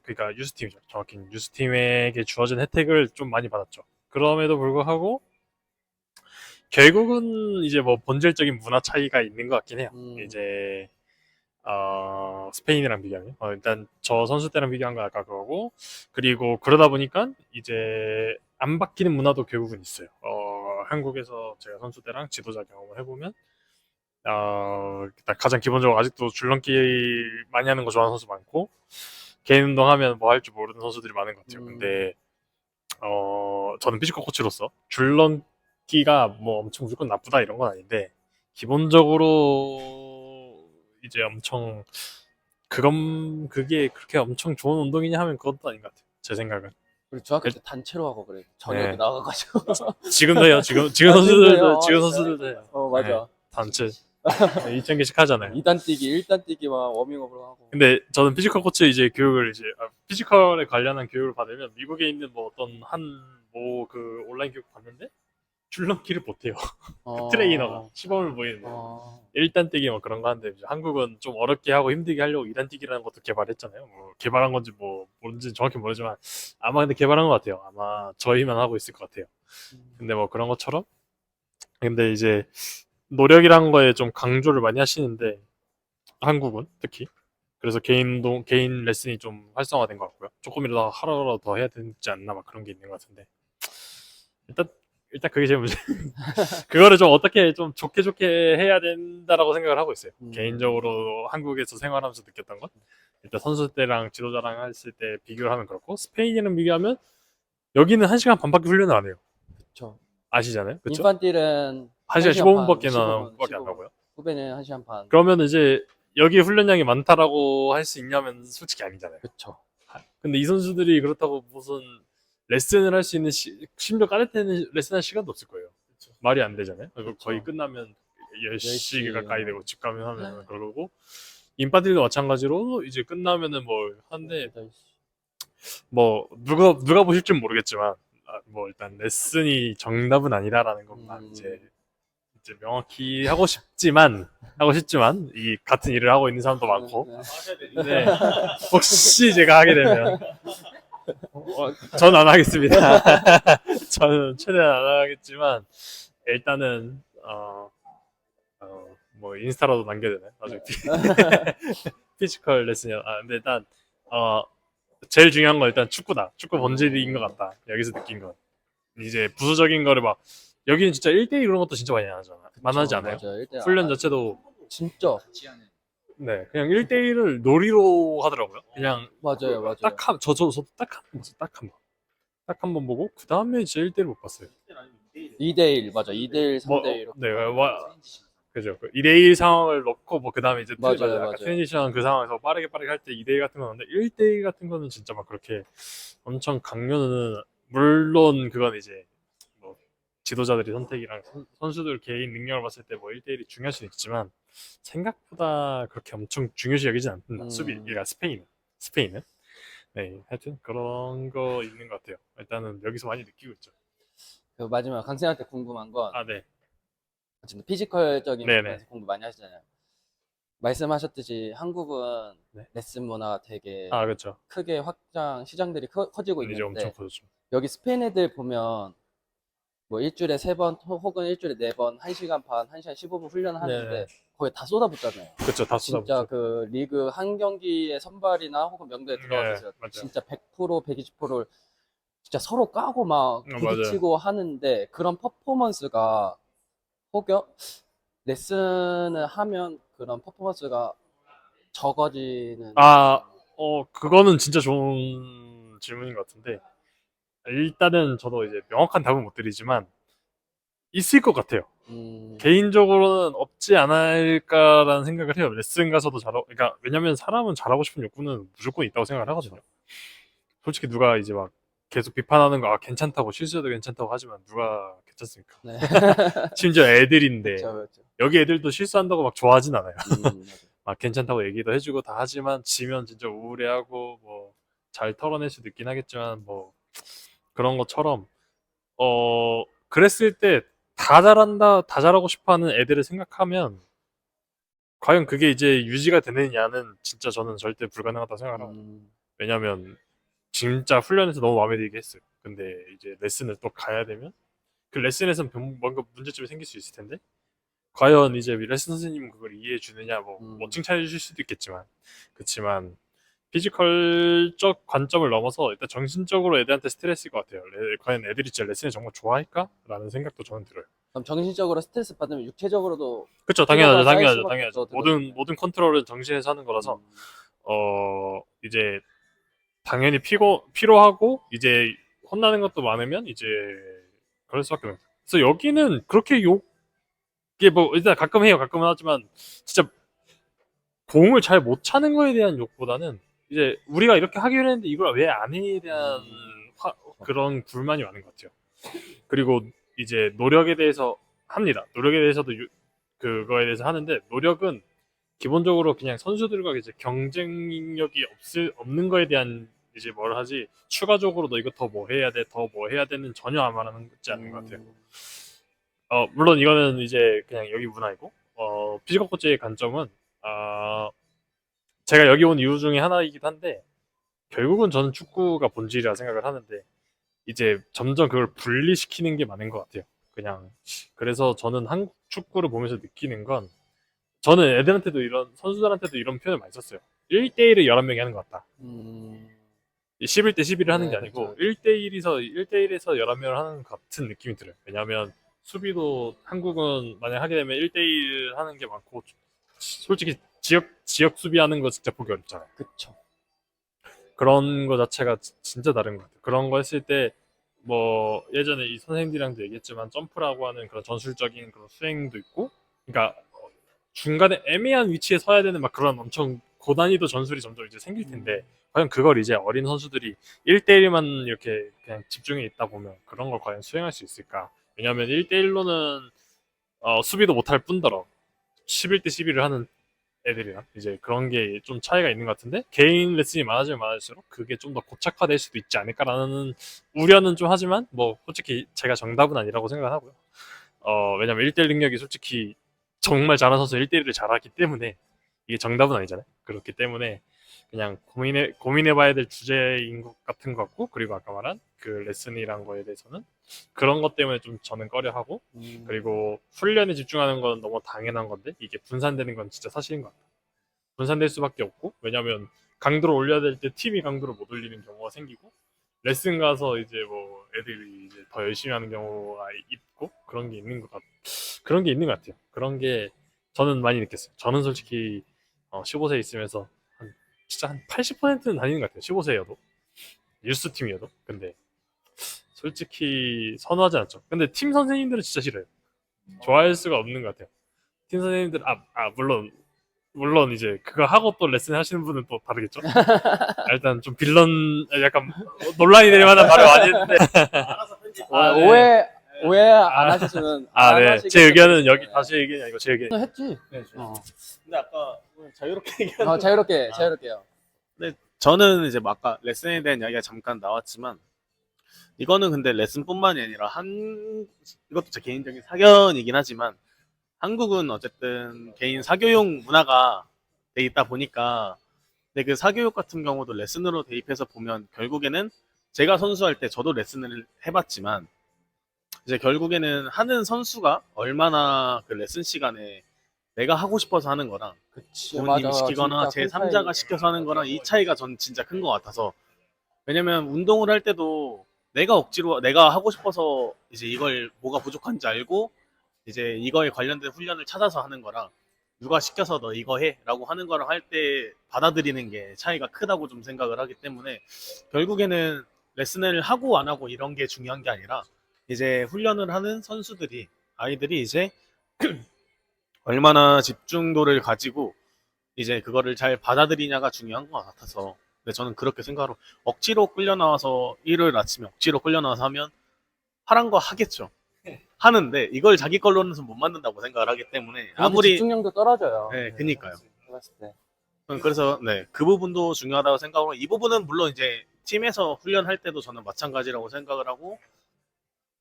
그러니까 유스팀이죠. 정확히 유스팀에게 주어진 혜택을 좀 많이 받았죠. 그럼에도 불구하고 결국은 이제 뭐 본질적인 문화 차이가 있는 것 같긴 해요. 이제 스페인이랑 비교하면 일단 저 선수 때랑 비교한 거 아까 그거고 그리고 그러다 보니까 이제 안 바뀌는 문화도 결국은 있어요. 한국에서 제가 선수 때랑 지도자 경험을 해보면 일단 가장 기본적으로 아직도 줄넘기 많이 하는 거 좋아하는 선수 많고 개인 운동하면 뭐 할 줄 모르는 선수들이 많은 것 같아요. 근데 저는 피지컬 코치로서 줄넘기 듣기가 뭐 엄청 무조건 나쁘다 이런 건 아닌데 기본적으로 이제 엄청 그게 그렇게 엄청 좋은 운동이냐 하면 그것도 아닌 것 같아요. 제 생각은. 우리 중학교 때 단체로 하고 그래. 저녁에 네. 나가가지고. 지금도 해요. 지금 해요. 선수들도 지금 진짜. 선수들도 해요. 맞아. 단체 2,000개씩 하잖아요. 2단 뛰기, 1단 뛰기만 워밍업으로 하고. 근데 저는 피지컬 코치 이제 교육을 이제 피지컬에 관련한 교육을 받으면 미국에 있는 뭐 어떤 그 온라인 교육 받는데 줄넘기를 못해요. 트레이너가 시범을 보이는데 1단 뛰기 뭐 그런 거 하는데 이제 한국은 좀 어렵게 하고 힘들게 하려고 2단 뛰기라는 것도 개발했잖아요. 뭐 개발한 건지 뭐 뭔지 정확히 모르지만 아마 근데 개발한 것 같아요. 아마 저희만 하고 있을 것 같아요. 근데 뭐 그런 것처럼 근데 이제 노력이란 거에 좀 강조를 많이 하시는데 한국은 특히 그래서 개인 레슨이 좀 활성화된 것 같고요. 조금이라도 하루라도 더 해야 되지 않나 막 그런 게 있는 것 같은데 일단 그게 제일 문제. 그거를 좀 어떻게 좀 좋게 해야 된다라고 생각을 하고 있어요. 개인적으로 한국에서 생활하면서 느꼈던 건 일단 선수 때랑 지도자랑 했을 때 비교를 하면 그렇고 스페인이랑 비교하면 여기는 1시간 반밖에 훈련을 안 해요. 그쵸. 아시잖아요. 그쵸? 인판딜은 1시간 15분밖에 안 15분. 나고요. 후배는 1시간 반. 그러면 이제 여기 훈련량이 많다라고 할 수 있냐면 솔직히 아니잖아요. 그쵸. 근데 이 선수들이 그렇다고 무슨 레슨을 할 수 있는 심지어 까르테는 레슨할 시간도 없을 거예요. 말이 안 되잖아요. 거의 끝나면 10시 10시. 가까이 되고 집 가면 하면 그러고 인파들도 마찬가지로 이제 끝나면은 뭐 하는데 뭐 누가 보실 줄 모르겠지만 뭐 일단 레슨이 정답은 아니다라는 것만 이제 명확히 하고 싶지만 이 같은 일을 하고 있는 사람도 많고 네. 혹시 제가 하게 되면 저는 안 하겠습니다. 저는 최대한 안 하겠지만 일단은 뭐 인스타라도 남겨야 되나요? 나중에 피지컬 레슨이요. 근데 일단 제일 중요한 건 일단 축구다. 축구 본질인 것 같다. 여기서 느낀 건 이제 부수적인 거를 막 여기는 진짜 1대1 그런 것도 진짜 많이 하지 않아요? 맞아요. 1대1 훈련 자체도 진짜. 네 그냥 1대1을 놀이로 하더라고요. 그냥 맞아요. 저도 딱 한 번 보고 그 다음에 이제 1대1 못 봤어요. 2대1 맞아. 2대1, 3대1. 네, 그죠. 2대1 상황을 넣고 뭐 그 다음에 이제 맞아요. 트랜지션 그 상황에서 빠르게 할 때 2대1 같은 거는데 1대1 같은 거는 진짜 막 그렇게 엄청 강요는 물론 그건 이제 뭐 지도자들의 선택이랑 선수들 개인 능력을 봤을 때 뭐 1대1이 중요할 수는 있지만 생각보다 그렇게 엄청 중요시 여기진 않는다. 그러니까 스페인은 네 하여튼 그런 거 있는 것 같아요. 일단은 여기서 많이 느끼고 있죠. 그 마지막 강생한테 궁금한 건 네. 지금 피지컬적인 네네. 부분에서 공부 많이 하시잖아요. 말씀하셨듯이 한국은 네. 레슨 문화가 되게 그렇죠. 크게 시장들이 커지고 이제 있는데 엄청 커졌죠. 여기 스페인 애들 보면 뭐 일주일에 3번 혹은 일주일에 4번 1시간 반, 1시간 15분 훈련을 하는데 네. 거의 다 쏟아붓잖아요. 그렇죠. 다 진짜 쏟아붓죠. 그 리그 한 경기에 선발이나 혹은 명대에 들어가서 맞아요. 진짜 100%, 120%를 진짜 서로 까고 막 맞아요. 부딪히고 하는데 그런 퍼포먼스가 레슨을 하면 그런 퍼포먼스가 적어지는 그거는 진짜 좋은 질문인 것 같은데 일단은 저도 이제 명확한 답은 못 드리지만 있을 것 같아요. 개인적으로는 없지 않을까라는 생각을 해요. 레슨 가서도 그러니까 왜냐면 사람은 잘하고 싶은 욕구는 무조건 있다고 생각을 하거든요. 솔직히 누가 이제 막 계속 비판하는 거 괜찮다고 실수해도 괜찮다고 하지만 누가 괜찮습니까? 네. 심지어 애들인데 그렇죠. 여기 애들도 실수한다고 막 좋아하진 않아요. 맞아요. 막 괜찮다고 얘기도 해주고 다 하지만 지면 진짜 우울해하고 뭐 잘 털어낼 수도 있긴 하겠지만 뭐 그런 것처럼 그랬을 때 다 잘한다 다 잘하고 싶어하는 애들을 생각하면 과연 그게 이제 유지가 되느냐는 진짜 저는 절대 불가능하다고 생각을 하고 왜냐면 진짜 훈련에서 너무 마음에 들게 했어요. 근데 이제 레슨을 또 가야 되면 그 레슨에서는 뭔가 문제점이 생길 수 있을 텐데 과연 이제 레슨 선생님은 그걸 이해해 주느냐 뭐 칭찬해 주실 수도 있겠지만 그렇지만 피지컬적 관점을 넘어서 일단 정신적으로 애들한테 스트레스일 것 같아요. 과연 애들이 진짜 레슨을 정말 좋아할까? 라는 생각도 저는 들어요. 그럼 정신적으로 스트레스 받으면 육체적으로도 그렇죠. 피로가 쌓일 당연하죠. 수밖에 당연하죠. 없거든요. 모든 컨트롤은 정신에서 하는 거라서 이제 당연히 피로하고 이제 혼나는 것도 많으면 이제 그럴 수밖에 없어요. 그래서 여기는 그렇게 이게 뭐 일단 가끔 해요. 가끔은 하지만 진짜 공을 잘 못 차는 거에 대한 욕보다는 이제 우리가 이렇게 하기로 했는데 이걸 왜 안 해에 대한 그런 불만이 많은 것 같아요. 그리고 이제 노력에 대해서 합니다. 노력에 대해서도 그거에 대해서 하는데 노력은 기본적으로 그냥 선수들과 이제 경쟁력이 없는 거에 대한 이제 뭘 하지 추가적으로 너 이거 더 뭐 해야 돼, 더 뭐 해야 되는 전혀 안 말하는 지 않는 것 같아요. 물론 이거는 이제 그냥 여기 문화이고 피지컬 코치의 관점은 제가 여기 온 이유 중에 하나이기도 한데 결국은 저는 축구가 본질이라 생각을 하는데 이제 점점 그걸 분리시키는 게 많은 것 같아요. 그냥 그래서 저는 한국 축구를 보면서 느끼는 건 저는 애들한테도 이런 선수들한테도 이런 표현을 많이 썼어요. 1대1을 11명이 하는 것 같다. 11대 11을 하는 게 네, 아니고 그렇죠. 1대1에서 11명을 하는 것 같은 느낌이 들어요. 왜냐하면 수비도 한국은 만약 하게 되면 1대1 하는 게 많고 솔직히 지역 수비하는 거 진짜 보기 어렵잖아요. 그쵸. 그런 거 자체가 진짜 다른 것 같아요. 그런 거 했을 때 뭐 예전에 이 선생님들이랑도 얘기했지만 점프라고 하는 그런 전술적인 그런 수행도 있고 그러니까 중간에 애매한 위치에 서야 되는 막 그런 엄청 고난이도 전술이 점점 이제 생길 텐데 과연 그걸 이제 어린 선수들이 1대1만 이렇게 그냥 집중해 있다 보면 그런 걸 과연 수행할 수 있을까? 왜냐하면 1대1로는 수비도 못할 뿐더러 11대 11을 하는 애들이랑 이제 그런 게 좀 차이가 있는 것 같은데 개인 레슨이 많아지면 많아질수록 그게 좀 더 고착화될 수도 있지 않을까라는 우려는 좀 하지만 뭐 솔직히 제가 정답은 아니라고 생각을 하고요. 왜냐면 1대1 능력이 솔직히 정말 잘하는 선수 1대1을 잘하기 때문에 이게 정답은 아니잖아요. 그렇기 때문에 그냥 고민해봐야 될 주제인 것 같은 것 같고 그리고 아까 말한 그 레슨이란 거에 대해서는 그런 것 때문에 좀 저는 꺼려하고 그리고 훈련에 집중하는 건 너무 당연한 건데 이게 분산되는 건 진짜 사실인 것 같아요. 분산될 수밖에 없고 왜냐하면 강도를 올려야 될 때 팀이 강도를 못 올리는 경우가 생기고 레슨 가서 이제 뭐 애들이 이제 더 열심히 하는 경우가 있고 그런 게 있는 것 같아요. 그런 게 저는 많이 느꼈어요. 저는 솔직히 15세 있으면서 진짜 한 80%는 다니는 것 같아요. 15세여도 유스 팀이어도 근데 솔직히 선호하지 않죠. 근데 팀 선생님들은 진짜 싫어요. 좋아할 수가 없는 것 같아요. 팀 선생님들 물론 이제 그거 하고 또 레슨 하시는 분은 또 다르겠죠. 일단 좀 빌런 약간 논란이 될 만한 말을 많이 했는데 네. 오해 안 하셨으면 안 네. 하시겠어요. 제 의견은 여기 다시 의견이 아니고 제 의견. 했지. 어. 근데 아까 자유롭게 얘기하는 자유롭게요. 저는 이제 뭐 아까 레슨에 대한 이야기가 잠깐 나왔지만 이거는 근데 레슨뿐만이 아니라 이것도 제 개인적인 사견이긴 하지만 한국은 어쨌든 개인 사교육 문화가 돼 있다 보니까 근데 그 사교육 같은 경우도 레슨으로 대입해서 보면 결국에는 제가 선수할 때 저도 레슨을 해봤지만 이제 결국에는 하는 선수가 얼마나 그 레슨 시간에 내가 하고 싶어서 하는 거랑 부모님이 시키거나 제 3자가 시켜서 하는 거랑 이 차이가 전 진짜 큰 것 같아서 왜냐면 운동을 할 때도 내가 억지로 내가 하고 싶어서 이제 이걸 뭐가 부족한지 알고 이제 이거에 관련된 훈련을 찾아서 하는 거랑 누가 시켜서 너 이거 해 라고 하는 거랑 할 때 받아들이는 게 차이가 크다고 좀 생각을 하기 때문에 결국에는 레슨을 하고 안 하고 이런 게 중요한 게 아니라 이제 훈련을 하는 아이들이 이제 얼마나 집중도를 가지고 이제 그거를 잘 받아들이냐가 중요한 것 같아서 근데 저는 그렇게 생각하고 억지로 끌려 나와서 일요일 아침에 억지로 끌려 나와서 하면 하란 거 하겠죠. 하는데 이걸 자기 걸로는 못 만든다고 생각을 하기 때문에 아무리 집중력도 떨어져요. 네, 그니까요. 해봤을 때. 그래서 네, 그 부분도 중요하다고 생각하고 이 부분은 물론 이제 팀에서 훈련할 때도 저는 마찬가지라고 생각을 하고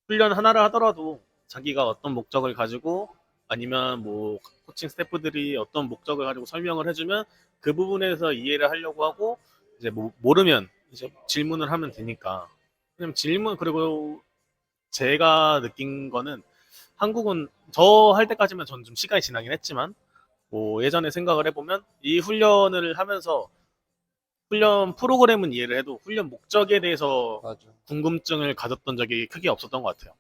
훈련 하나를 하더라도 자기가 어떤 목적을 가지고 아니면 뭐 코칭 스태프들이 어떤 목적을 가지고 설명을 해주면 그 부분에서 이해를 하려고 하고 이제 뭐 모르면 이제 질문을 하면 되니까 그냥 그리고 제가 느낀 거는 한국은 저 할 때까지만 전 좀 시간이 지나긴 했지만 뭐 예전에 생각을 해보면 이 훈련을 하면서 훈련 프로그램은 이해를 해도 훈련 목적에 대해서 맞아. 궁금증을 가졌던 적이 크게 없었던 것 같아요.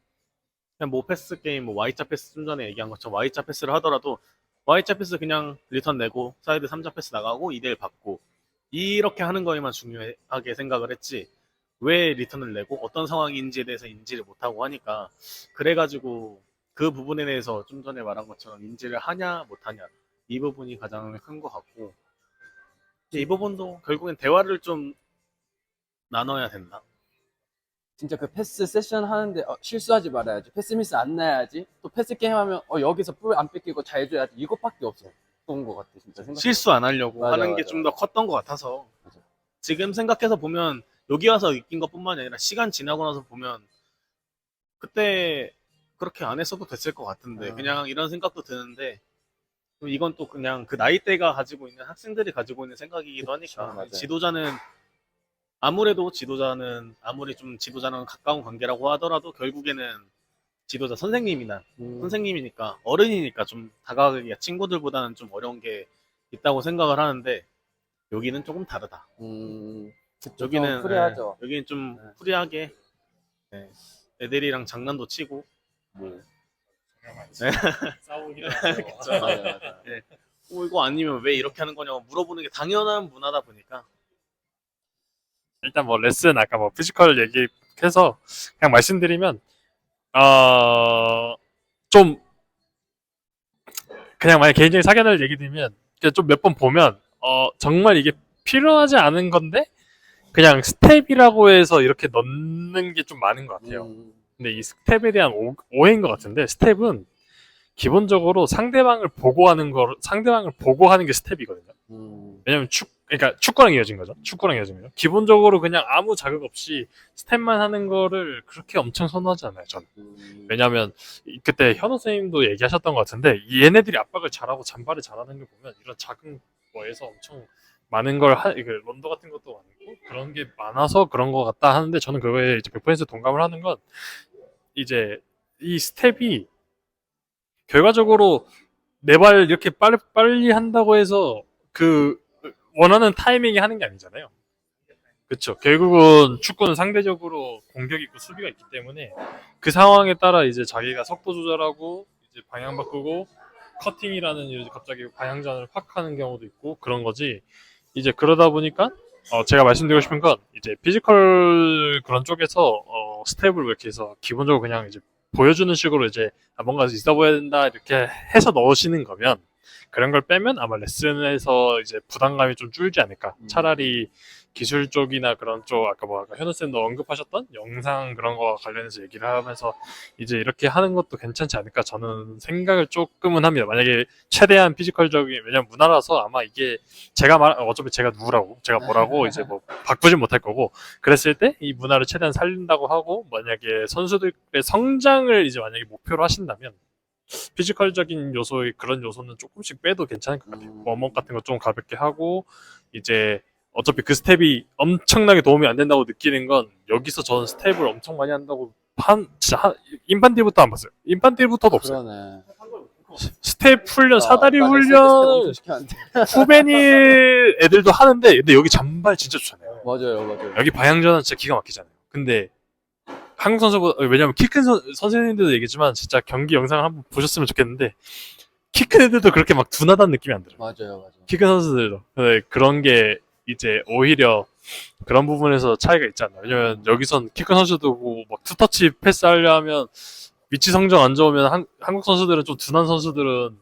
그냥 뭐 패스 게임, 뭐 Y자 패스 좀 전에 얘기한 것처럼 Y자 패스를 하더라도 Y자 패스 그냥 리턴 내고 사이드 3자 패스 나가고 2대1 받고 이렇게 하는 거에만 중요하게 생각을 했지 왜 리턴을 내고 어떤 상황인지에 대해서 인지를 못하고 하니까 그래가지고 그 부분에 대해서 좀 전에 말한 것처럼 인지를 하냐 못하냐 이 부분이 가장 큰 것 같고 이제 이 부분도 결국엔 대화를 좀 나눠야 된다. 진짜 그 패스 세션 하는데 실수하지 말아야지. 패스 미스 안 나야지. 또 패스 게임 하면 여기서 볼 안 뺏기고 잘 줘야지. 이것밖에 없었던 것 같아. 진짜 생각. 실수 안 하려고 맞아, 하는 게 맞아. 좀 더 컸던 것 같아서 맞아. 지금 생각해서 보면 여기 와서 느낀 것뿐만이 아니라 시간 지나고 나서 보면 그때 그렇게 안 했어도 됐을 것 같은데 그냥 이런 생각도 드는데 이건 또 그냥 그 나이대가 가지고 있는 학생들이 가지고 있는 생각이기도 하니까 맞아요. 지도자는 아무래도 지도자는 아무리 좀 지도자랑 가까운 관계라고 하더라도 결국에는 지도자 선생님이나 선생님이니까 어른이니까 좀 다가가기가 친구들보다는 좀 어려운 게 있다고 생각을 하는데 여기는 조금 다르다. 여기는 좀 프리하죠. 여기는 좀 네. 프리하게 네, 애들이랑 장난도 치고 뭐 싸우기도 그쵸. 맞아, 맞아. 이거 아니면 왜 이렇게 하는 거냐고 물어보는 게 당연한 문화다 보니까 일단 뭐 레슨 아까 뭐 피지컬 얘기해서 그냥 말씀드리면 좀 그냥 만약 개인적인 사견을 얘기 드리면 좀 몇 번 보면 정말 이게 필요하지 않은 건데 그냥 스텝이라고 해서 이렇게 넣는 게 좀 많은 것 같아요. 근데 이 스텝에 대한 오해인 것 같은데 스텝은 기본적으로 상대방을 보고 하는 게 스텝이거든요. 왜냐면 그러니까 축구랑 이어진 거죠. 축구랑 이어진 거죠. 기본적으로 그냥 아무 자극 없이 스텝만 하는 거를 그렇게 엄청 선호하지 않아요, 저는. 왜냐면 그때 현우 선생님도 얘기하셨던 것 같은데 얘네들이 압박을 잘하고 잔발을 잘하는 걸 보면 이런 작은 거에서 엄청 많은 걸 런더 같은 것도 많고 그런 게 많아서 그런 것 같다 하는데 저는 그거에 이제 100% 동감을 하는 건 이제 이 스텝이 결과적으로 내 발 이렇게 빨리 한다고 해서 그 원하는 타이밍에 하는 게 아니잖아요. 그렇죠. 결국은 축구는 상대적으로 공격이 있고 수비가 있기 때문에 그 상황에 따라 이제 자기가 속도 조절하고 이제 방향 바꾸고 커팅이라는 이제 갑자기 방향전을 확 하는 경우도 있고 그런 거지. 이제 그러다 보니까 제가 말씀드리고 싶은 건 이제 피지컬 그런 쪽에서 스텝을 이렇게 해서 기본적으로 그냥 이제 보여주는 식으로 이제 뭔가 있어 보여야 된다 이렇게 해서 넣으시는 거면 그런 걸 빼면 아마 레슨에서 이제 부담감이 좀 줄지 않을까. 차라리 기술 쪽이나 그런 쪽 아까 뭐 아까 현우 쌤도 언급하셨던 영상 그런 거 관련해서 얘기를 하면서 이제 이렇게 하는 것도 괜찮지 않을까 저는 생각을 조금은 합니다. 만약에 최대한 피지컬적인 왜냐면 문화라서 아마 이게 어차피 제가 누구라고 제가 뭐라고 이제 뭐 바꾸진 못할 거고 그랬을 때 이 문화를 최대한 살린다고 하고 만약에 선수들의 성장을 이제 만약에 목표로 하신다면 피지컬적인 요소의 그런 요소는 조금씩 빼도 괜찮을 것 같아요. 웜업 같은 거 좀 가볍게 하고 이제 어차피 그 스텝이 엄청나게 도움이 안 된다고 느끼는 건 여기서 저는 스텝을 엄청 많이 한다고 인판딜부터 안 봤어요. 인판딜부터도 없어요. 그러네. 스텝 훈련, 사다리 맞아, 훈련, 시켰는데. 후배닐 애들도 하는데 근데 여기 잔발 진짜 좋잖아요. 맞아요, 맞아요. 여기 방향전은 진짜 기가 막히잖아요. 근데 한국 선수보다 왜냐면 키 큰 선생님들도 얘기했지만 진짜 경기 영상을 한번 보셨으면 좋겠는데 키 큰 애들도 그렇게 막 둔하다는 느낌이 안 들어요. 맞아요, 맞아요. 키 큰 선수들도. 근데 그런 게 이제 오히려 그런 부분에서 차이가 있지 않나. 왜냐면 여기선 키 큰 선수도 막 투터치 패스하려 하면 위치 성적 안 좋으면 한국 선수들은 좀 둔한 선수들은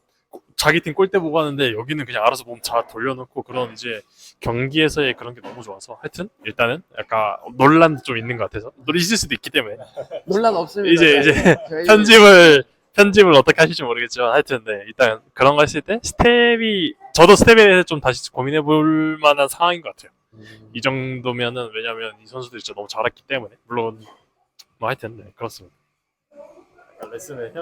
자기 팀 골대 보고 하는데 여기는 그냥 알아서 몸 잘 돌려놓고 그런 이제 경기에서의 그런 게 너무 좋아서 하여튼 일단은 약간 논란도 좀 있는 것 같아서 있을 수도 있기 때문에 논란 없습니다. 이제 저희- 편집을 어떻게 하실지 모르겠지만 하여튼 네 일단 그런 거 했을 때 저도 스텝에 대해서 좀 다시 고민해 볼 만한 상황인 것 같아요. 이 정도면은 왜냐면 이 선수들이 진짜 너무 잘했기 때문에 물론 뭐 하여튼 네 그렇습니다. 레슨에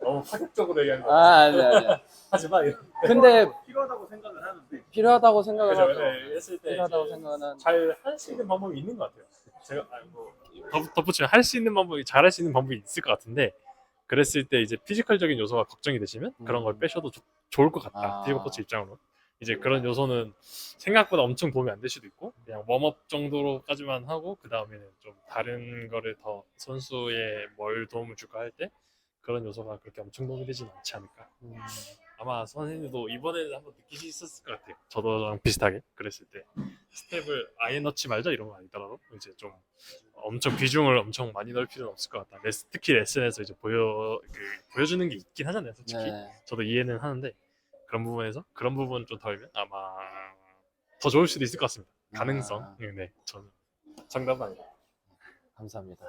너무 파격적으로 얘기하는 거 아니. 하지만 근데 필요하다고 생각을 하는데 필요하다고 생각을 하죠. 했을 때 필요하다고 생각은 잘 할 수 있는 방법이 있는 것 같아요. 제가 덧붙이면 할 수 있는 방법이 잘 할 수 있는 방법이 있을 것 같은데 그랬을 때 이제 피지컬적인 요소가 걱정이 되시면 그런 걸 빼셔도 좋을 것 같다. 피지컬 코치 입장으로 이제 그런 요소는 생각보다 엄청 도움이 안 될 수도 있고 그냥 웜업 정도로까지만 하고 그 다음에는 좀 다른 거를 더 선수에 뭘 도움을 줄까 할 때 그런 요소가 그렇게 엄청 도움이 되지는 않지 않을까. 아마 선생님도 이번에는 한번 느끼셨을 것 같아요. 저도랑 비슷하게 그랬을 때 스텝을 아예 넣지 말자 이런 건 아니더라도 이제 좀 엄청 비중을 엄청 많이 넣을 필요는 없을 것 같다. 특히 레슨에서 이제 보여주는 게 있긴 하잖아요, 솔직히. 네. 저도 이해는 하는데 그런 부분에서 그런 부분 좀 덜면 아마 더 좋을 수도 있을 것 같습니다. 가능성. 아. 네, 저는 정답은 아니에요. 감사합니다.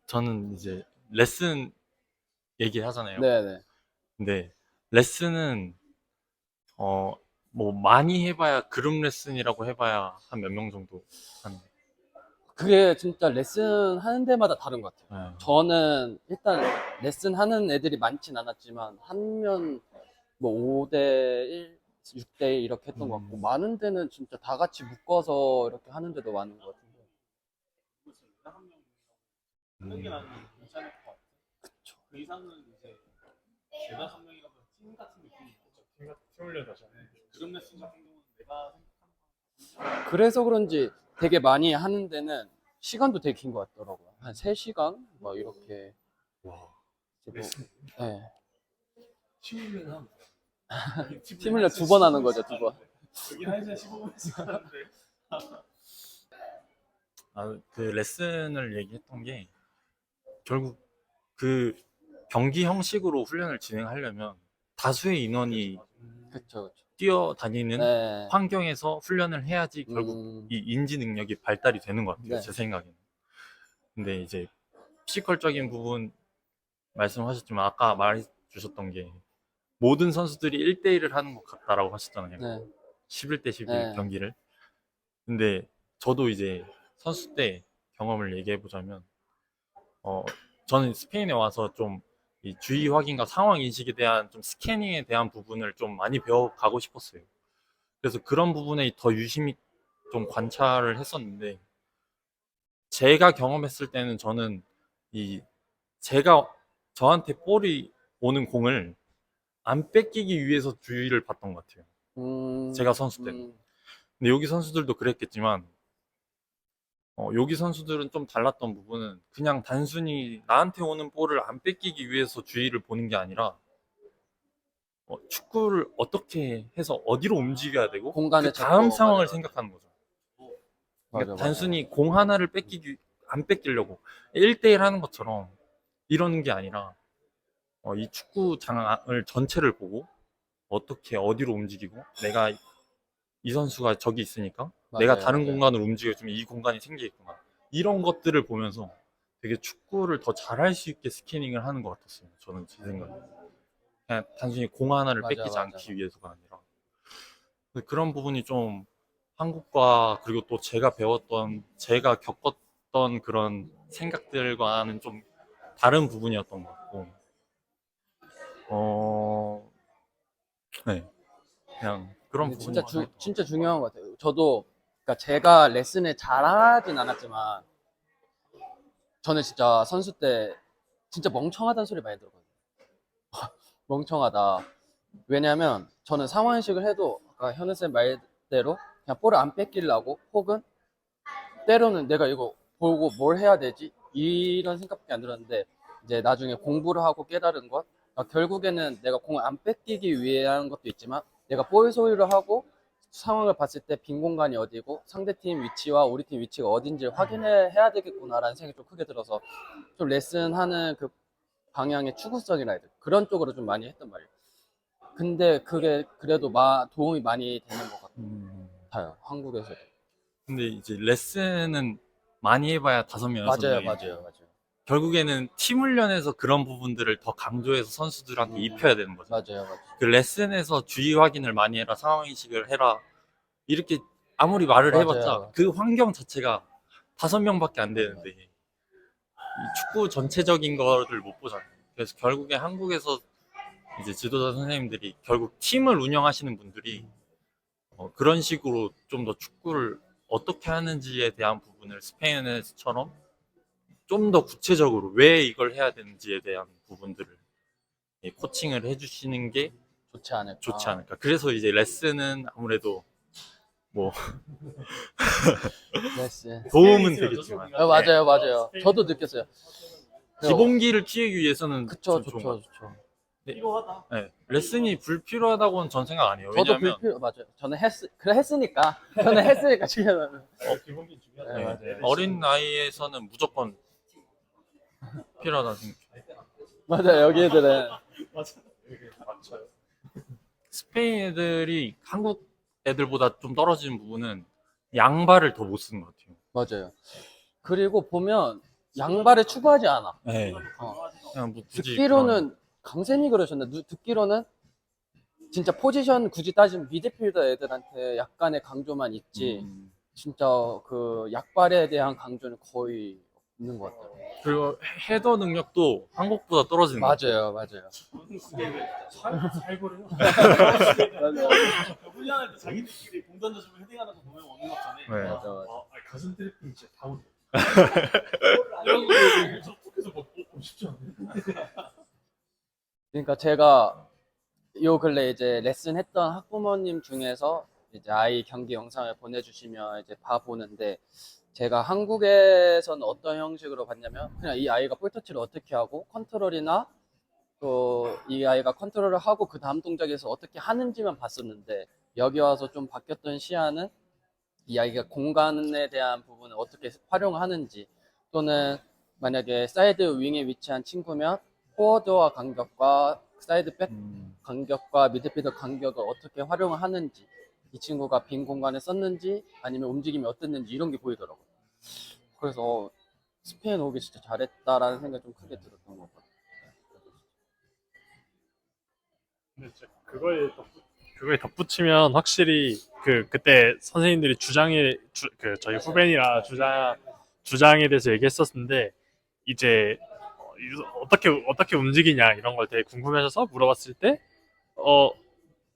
저는 이제 레슨 얘기하잖아요. 네네. 근데 레슨은 뭐 많이 해봐야 그룹 레슨이라고 해봐야 한 몇 명 정도 하는. 그게 진짜 레슨 하는 데마다 다른 것 같아요. 네. 저는 일단 레슨 하는 애들이 많진 않았지만 하면 뭐 5대1, 6대1 이렇게 했던 것 같고 많은 데는 진짜 다 같이 묶어서 이렇게 하는 데도 많은 것 같은데. 하는 게 나는 괜찮을 것 같아. 그쵸. 그 이상은 이제 내가 한 명이라도 팀 같은 느낌이 있죠. 팀 훈련하죠. 그룹 레슨 같은 경우는 내가 그래서 그런지 되게 많이 하는 데는 시간도 되게 긴 것 같더라고요. 한 3시간? 막 이렇게. 와. 뭐, 네. 팀 훈련 하면 팀 훈련 2번 하는 거죠, 2번. 여기 1시간 15분씩 하는데 그 레슨을 얘기했던 게 결국 그 경기 형식으로 훈련을 진행하려면 다수의 인원이 그쵸, 그쵸. 뛰어다니는 네. 환경에서 훈련을 해야지 결국 이 인지 능력이 발달이 되는 것 같아요. 네. 제 생각에는. 근데 이제 피지컬적인 부분 말씀하셨지만 아까 말해 주셨던 게 모든 선수들이 1대1을 하는 것 같다라고 하셨잖아요. 네. 11대 11 네. 경기를. 근데 저도 이제 선수 때 경험을 얘기해 보자면 저는 스페인에 와서 좀 이 주의 확인과 상황 인식에 대한 좀 스캐닝에 대한 부분을 좀 많이 배워가고 싶었어요. 그래서 그런 부분에 더 유심히 좀 관찰을 했었는데 제가 경험했을 때는 저는 제가 저한테 볼이 오는 공을 안 뺏기기 위해서 주의를 받던 것 같아요. 제가 선수 때는. 근데 여기 선수들도 그랬겠지만 여기 선수들은 좀 달랐던 부분은 그냥 단순히 나한테 오는 볼을 안 뺏기기 위해서 주의를 보는 게 아니라 축구를 어떻게 해서 어디로 움직여야 되고 공간을 그 다음 잡고, 상황을 맞아요. 생각하는 거죠. 맞아, 단순히 공 하나를 안 뺏기려고 1대1 하는 것처럼 이러는 게 아니라 이 축구장을 전체를 보고 어떻게 어디로 움직이고 내가 이 선수가 저기 있으니까 내가 맞아요, 다른 맞아요. 공간을 움직여주면 이 공간이 생기겠구나. 이런 것들을 보면서 되게 축구를 더 잘할 수 있게 스캐닝을 하는 것 같았어요. 저는 제 생각에. 그냥 단순히 공 하나를 맞아, 뺏기지 맞아. 않기 위해서가 아니라. 그런 부분이 좀 한국과 그리고 또 제가 배웠던, 제가 겪었던 그런 생각들과는 좀 다른 부분이었던 것 같고. 네. 그냥 그런 근데 부분이 진짜 중요한 것 같아요. 저도, 그러니까 제가 레슨을 잘하진 않았지만, 저는 진짜 선수 때 진짜 멍청하다는 소리 많이 들었거든요. 멍청하다. 왜냐면 저는 상황인식을 해도 아까 현우쌤 말대로 그냥 볼을 안 뺏기려고 혹은 때로는 내가 이거 보고 뭘 해야 되지? 이런 생각밖에 안 들었는데 이제 나중에 공부를 하고 깨달은 것 결국에는 내가 공을 안 뺏기기 위해 하는 것도 있지만 내가 볼 소유를 하고 상황을 봤을 때 빈 공간이 어디고 상대팀 위치와 우리 팀 위치가 어딘지를 확인해야 되겠구나라는 생각이 좀 크게 들어서 좀 레슨하는 그 방향의 추구성이라 해야 돼. 그런 쪽으로 좀 많이 했단 말이에요. 근데 그게 그래도 도움이 많이 되는 것 같아요. 한국에서. 근데 이제 레슨은 많이 해봐야 5명, 6명. 맞아요. 결국에는 팀 훈련에서 그런 부분들을 더 강조해서 선수들한테 입혀야 되는 거죠. 맞아요. 그 레슨에서 주의 확인을 많이 해라, 상황인식을 해라. 이렇게 아무리 말을 맞아요. 해봤자 그 환경 자체가 5명밖에 안 되는데 이 축구 전체적인 거를 못 보잖아요. 그래서 결국에 한국에서 이제 지도자 선생님들이 결국 팀을 운영하시는 분들이 그런 식으로 좀 더 축구를 어떻게 하는지에 대한 부분을 스페인에서처럼 좀 더 구체적으로 왜 이걸 해야 되는지에 대한 부분들을 코칭을 해주시는 게 좋지 않을까. 그래서 이제 레슨은 아무래도 뭐 레슨. 도움은 되겠지만 맞아요. 저도 느꼈어요. 기본기를 키우기 위해서는 그쵸, 좀 좋은 것 좋죠. 같아요. 필요하다. 네, 레슨이 불필요하다고는 전 생각 안 해요. 저도 왜냐하면 불필요 맞아요. 저는 했으니까 저는 했으니까 중요하다는. 기본기 중요하죠. 네, 네, 맞아요. 어린 나이에서는 무조건 필요하다 생각. 맞아요. 여기 애들은 맞춰요. 스페인 애들이 한국 애들보다 좀 떨어지는 부분은 양발을 더 못 쓰는 것 같아요. 맞아요. 그리고 보면 양발을 추구하지 않아. 네. 어. 그냥 뭐 굳이 듣기로는 강쌤이 그러셨는데 듣기로는 진짜 포지션 굳이 따지면 미드필더 애들한테 약간의 강조만 있지 진짜 그 약발에 대한 강조는 거의 없는 것 같아요. 그리고 헤더 능력도 한국보다 떨어지는 것 같아요. 맞아요. 살고래요. 훈련할 때 자기들끼리 공 던져주면 헤딩하는 거 보면 어느 것전에 네. 맞아. 가슴 트래핑 진짜 다 못해. 계속 먹고 쉽지 않네. 그러니까 제가 요 근래 이제 레슨 했던 학부모님 중에서 이제 아이 경기 영상을 보내주시면 이제 봐보는데 제가 한국에서는 어떤 형식으로 봤냐면 그냥 이 아이가 볼터치를 어떻게 하고 컨트롤이나 또 이 아이가 컨트롤을 하고 그 다음 동작에서 어떻게 하는지만 봤었는데 여기 와서 좀 바뀌었던 시야는 이 아이가 공간에 대한 부분을 어떻게 활용하는지 또는 만약에 사이드 윙에 위치한 친구면 포워드와 간격과 사이드 백 간격과 미드필더 간격을 어떻게 활용을 하는지 이 친구가 빈 공간에 썼는지 아니면 움직임이 어땠는지 이런 게 보이더라고요. 그래서 스페인 오기 진짜 잘했다라는 생각이 좀 크게 들었던 것 같아요. 근데 진짜 그거에 덧붙이면 확실히 그때 선생님들이 저희 후배니라 주장에 대해서 얘기했었는데 이제 어떻게 움직이냐 이런 걸 되게 궁금해하셔서 물어봤을 때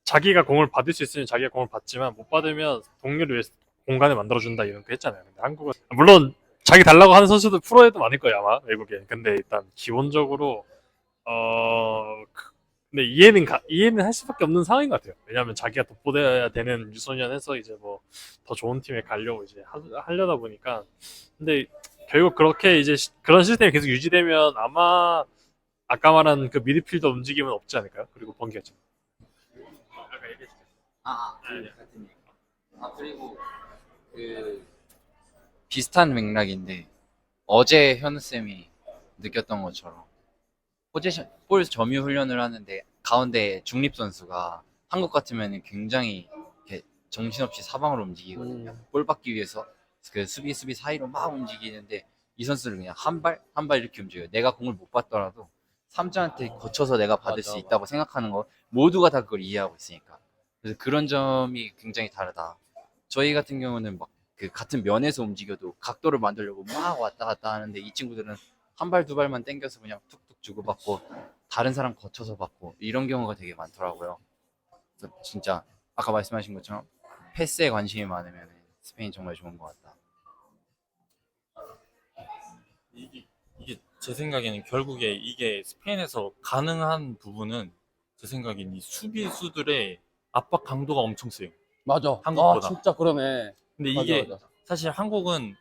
자기가 공을 받을 수 있으면 자기가 공을 받지만 못 받으면 동료를 위해서 공간을 만들어준다 이런 거 했잖아요. 근데 한국은 물론 자기 달라고 하는 선수도 프로에도 많을 거예요 아마 외국에. 근데 일단 기본적으로 근데 이해는 할 수밖에 없는 상황인 것 같아요. 왜냐하면 자기가 돋보여야 되는 유소년에서 이제 뭐 더 좋은 팀에 가려고 이제 하려다 보니까. 근데 결국 그렇게 이제 그런 시스템이 계속 유지되면 아마 아까 말한 그 미드필더 움직임은 없지 않을까요? 그리고 번개죠. 그리고 그 비슷한 맥락인데 어제 현우 쌤이 느꼈던 것처럼 볼 점유 훈련을 하는데 가운데 중립 선수가 한국 같으면 굉장히 이렇게 정신없이 사방으로 움직이거든요. 볼 받기 위해서 그 수비 사이로 막 움직이는데 이 선수는 그냥 한 발 이렇게 움직여요. 내가 공을 못 받더라도 3자한테 거쳐서 내가 받을 수 있다고 생각하는 거 모두가 다 그걸 이해하고 있으니까. 그래서 그런 점이 굉장히 다르다. 저희 같은 경우는 막 그 같은 면에서 움직여도 각도를 만들려고 막 왔다 갔다 하는데 이 친구들은 한 발 두 발만 당겨서 그냥 툭툭 주고받고 다른 사람 거쳐서 받고 이런 경우가 되게 많더라고요. 그래서 진짜 아까 말씀하신 것처럼 패스에 관심이 많으면 스페인 정말 좋은 것 같다. 이게 제 생각에는 결국에 이게 스페인에서 가능한 부분은 제 생각엔 이 수비수들의 압박 강도가 엄청 세요. 맞아. 한국보다. 진짜 그러네. 근데 맞아, 이게 맞아. 사실 한국은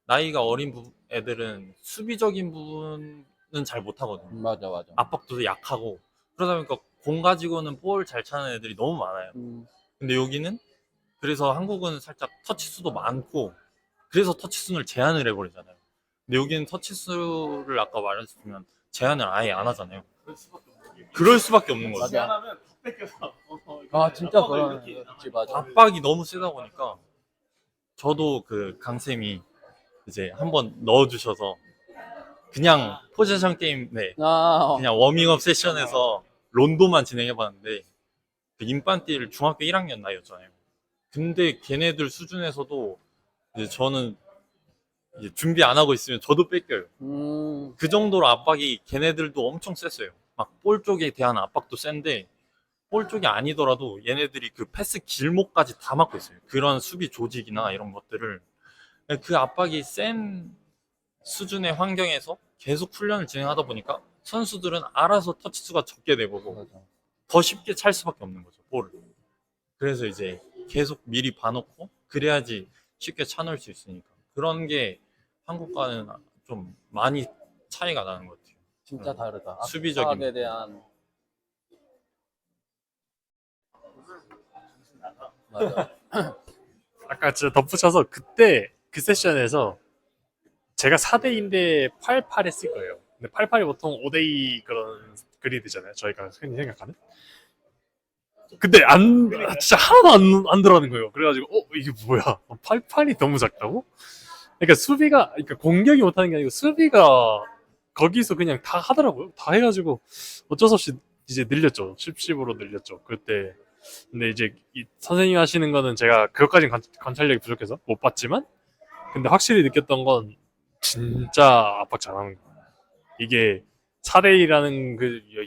나이가 어린 애들은 수비적인 부분은 잘 못하거든요. 맞아. 압박도 약하고 그러다 보니까 공 가지고는 볼 잘 차는 애들이 너무 많아요. 근데 여기는 그래서 한국은 살짝 터치수도 많고 그래서 터치수를 제한을 해버리잖아요. 근데 여기는 터치수를 아까 말했으면 제한을 아예 안 하잖아요. 그럴 수밖에 없는 거죠. 맞아. 하면 툭 뺏겨서 진짜 압박을 그런 이렇게 거지. 맞아. 압박이 너무 세다 보니까 저도 그 강쌤이 이제 한번 넣어주셔서 그냥 포지션 게임 그냥 워밍업 세션에서 론도만 진행해봤는데 그 인판띠를 중학교 1학년 나이였잖아요. 근데 걔네들 수준에서도 이제 저는 이제 준비 안 하고 있으면 저도 뺏겨요. 그 정도로 압박이 걔네들도 엄청 셌어요. 막 볼 쪽에 대한 압박도 센데 볼 쪽이 아니더라도 얘네들이 그 패스 길목까지 다 막고 있어요. 그런 수비 조직이나 이런 것들을 그 압박이 센 수준의 환경에서 계속 훈련을 진행하다 보니까 선수들은 알아서 터치수가 적게 되고 더 쉽게 찰 수밖에 없는 거죠, 볼을. 그래서 이제 계속 미리 봐놓고 그래야지 쉽게 차놓을 수 있으니까 그런 게 한국과는 좀 많이 차이가 나는 것 같아요. 진짜 다르다. 수비적인 압박에 대한 맞아. 아까 진짜 덧붙여서 그때 그 세션에서 제가 4대인데 88 했을 거예요. 근데 88이 보통 5대2 그런 그리드잖아요. 저희가 흔히 생각하는. 근데 진짜 하나도 안 들어가는 거예요. 그래가지고 이게 뭐야? 88이 너무 작다고? 그러니까 수비가 그러니까 공격이 못하는 게 아니고 수비가 거기서 그냥 다 하더라고요. 다 해가지고 어쩔 수 없이 이제 늘렸죠. 10으로 늘렸죠. 그때. 근데 이제 이 선생님 하시는 거는 제가 그것까지는 관찰력이 부족해서 못 봤지만 근데 확실히 느꼈던 건 진짜 압박 잘하는 거야. 이게 4대1이라는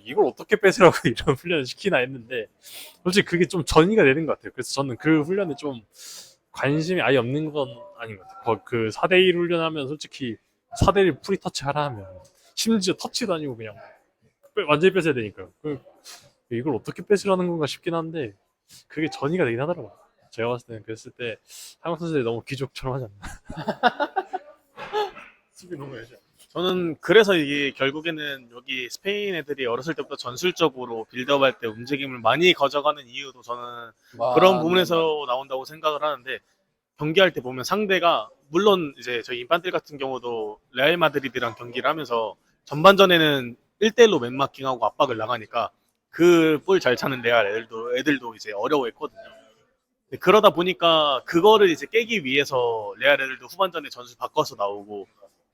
이걸 어떻게 뺏으라고 이런 훈련을 시키나 했는데 솔직히 그게 좀 전이가 되는 것 같아요. 그래서 저는 그 훈련에 좀 관심이 아예 없는 건 아닌 것 같아요. 그 4대1 훈련하면 솔직히 4대1 프리 터치 하라 하면 심지어 터치도 아니고 그냥 완전히 뺏어야 되니까요. 이걸 어떻게 뺏으라는 건가 싶긴 한데 그게 전이가 되긴 하더라고요. 제가 봤을 때는 그랬을 때 한국 선수들이 너무 귀족처럼 하지 않나. 수비 너무 열심히. 저는 그래서 이게 결국에는 여기 스페인 애들이 어렸을 때부터 전술적으로 빌드업할 때 움직임을 많이 가져가는 이유도 저는 그런 부분에서 나온다고 생각을 하는데 경기할 때 보면 상대가 물론 이제 저희 인판들 같은 경우도 레알 마드리드랑 경기를 하면서 전반전에는 1대1로 맨마킹하고 압박을 나가니까 그 볼 잘 차는 레알 애들도 이제 어려워했거든요. 그러다 보니까 그거를 이제 깨기 위해서 레알 애들도 후반전에 전술 바꿔서 나오고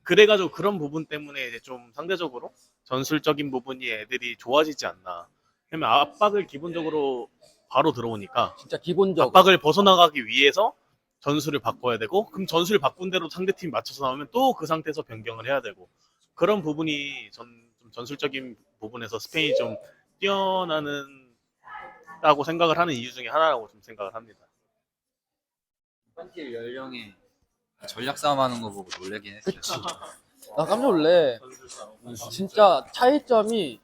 그래가지고 그런 부분 때문에 이제 좀 상대적으로 전술적인 부분이 애들이 좋아지지 않나. 왜냐면 압박을 기본적으로 바로 들어오니까 진짜 기본적으로. 압박을 벗어나가기 위해서 전술을 바꿔야 되고 그럼 전술을 바꾼 대로 상대팀 맞춰서 나오면 또 그 상태에서 변경을 해야 되고 그런 부분이 좀 전술적인 부분에서 스페인이 좀 뛰어나는다고 생각을 하는 이유 중에 하나라고 좀 생각을 합니다. 인fantil 연령에 전략 싸움하는 거 보고 놀라긴 했어요. 그치. 나 깜짝 놀래. 진짜 차이점이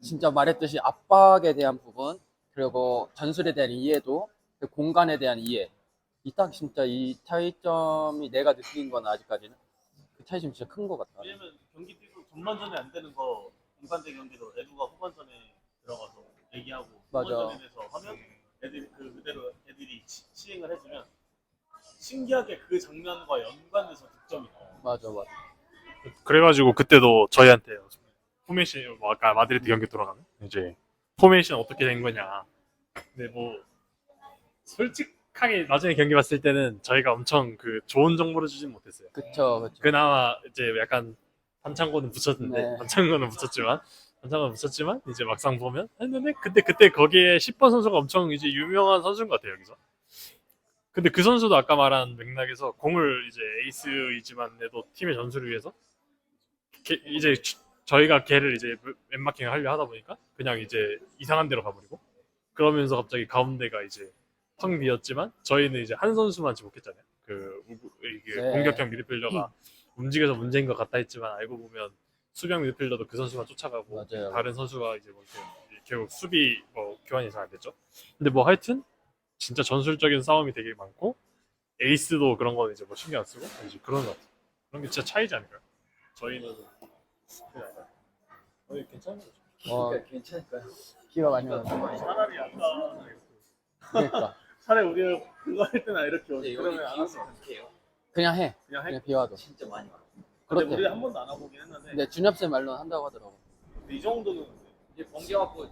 진짜 말했듯이 압박에 대한 부분 그리고 전술에 대한 이해도 그리고 공간에 대한 이해 딱 진짜 이 차이점이 내가 느낀 건 아직까지는 그 차이점이 진짜 큰 것 같다. 왜냐면 경기 뛰고 전반전에 안 되는 거 인간대 경기도 에두가 후반전에 들어가서 얘기하고 맞아. 후반전에 대해서 하면 애들이 그대로 애들이 시행을 해주면 신기하게 그 장면과 연관돼서 득점이 나와요. 맞아. 그래가지고 그때도 저희한테 포메이션 아까 마드리드 경기 돌아가면 이제 포메이션 어떻게 된 거냐. 근데 뭐 솔직하게 나중에 경기 봤을 때는 저희가 엄청 그 좋은 정보를 주진 못했어요. 그쵸. 그나마 이제 약간 반창고는 붙였는데 네. 반창고는 붙였지만 이제 막상 보면 했는데 그때 거기에 10번 선수가 엄청 이제 유명한 선수인 것 같아요 여기서. 근데 그 선수도 아까 말한 맥락에서 공을 이제 에이스이지만 내도 팀의 전술을 위해서 이제 저희가 걔를 이제 웹마킹을 하려 하다 보니까 그냥 이제 이상한 데로 가버리고 그러면서 갑자기 가운데가 이제 텅 비었지만 저희는 이제 한 선수만 지목했잖아요. 이게 네. 공격형 미드필더가 움직여서 문제인 것 같다 했지만 알고 보면 수비형 미드필더도 그 선수만 쫓아가고 맞아요. 다른 선수가 이제 뭐 이렇게 결국 수비 교환이 잘 안 됐죠. 근데 뭐 하여튼 진짜 전술적인 싸움이 되게 많고 에이스도 그런 거 이제 뭐 신경 안 쓰고 이제 그런 것 같아요. 그런 게 진짜 차이지 않을까요? 저희는 괜찮은 거죠. 괜찮을까요? 비가 많이 오는 차라리 아까 그러니까 차라리 우리가 그거 할 때나 이렇게 근데 그러면 여기 안 비용이 왔어. 어떻게 해요? 그냥 해. 그냥 해. 그냥 비 와도. 진짜 많이 와요. 근데 그렇대. 우리 한 번도 안 와보긴 했는데 근데 준엽쌤 말로는 한다고 하더라고. 근데 이 정도는 이제 번개 왔고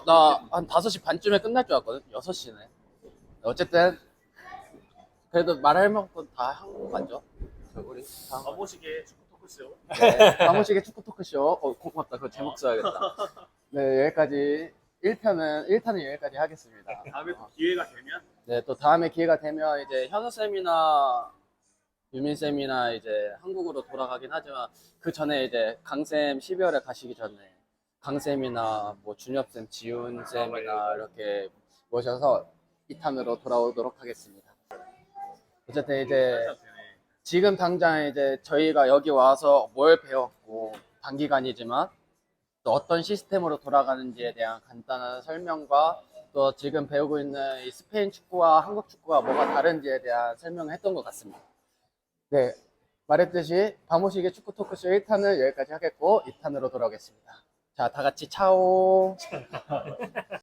나 한 5시 반쯤에 끝날 줄 알았거든. 6시네. 어쨌든 그래도 말할 만큼 다 한 거 맞죠? 우리 다. 가보시게 축구 토크쇼. 네, 강호식의 축구 토크쇼. 고맙다. 그거 제목 써야겠다. 네, 여기까지 1탄은 여기까지 하겠습니다. 다음에 또 기회가 되면 네, 또 다음에 기회가 되면 이제 현우쌤이나 유민쌤이나 이제 한국으로 돌아가긴 하지만 그 전에 이제 강쌤 12월에 가시기 전에 강쌤이나 뭐 준엽쌤, 지훈쌤이나 이렇게 모셔서 2탄으로 돌아오도록 하겠습니다. 어쨌든 이제 지금 당장 이제 저희가 여기 와서 뭘 배웠고 단기간이지만 또 어떤 시스템으로 돌아가는지에 대한 간단한 설명과 또 지금 배우고 있는 이 스페인 축구와 한국 축구가 뭐가 다른지에 대한 설명을 했던 것 같습니다. 네, 말했듯이 바모식의 축구 토크쇼 1탄은 여기까지 하겠고 2탄으로 돌아오겠습니다. 자, 다 같이 차오.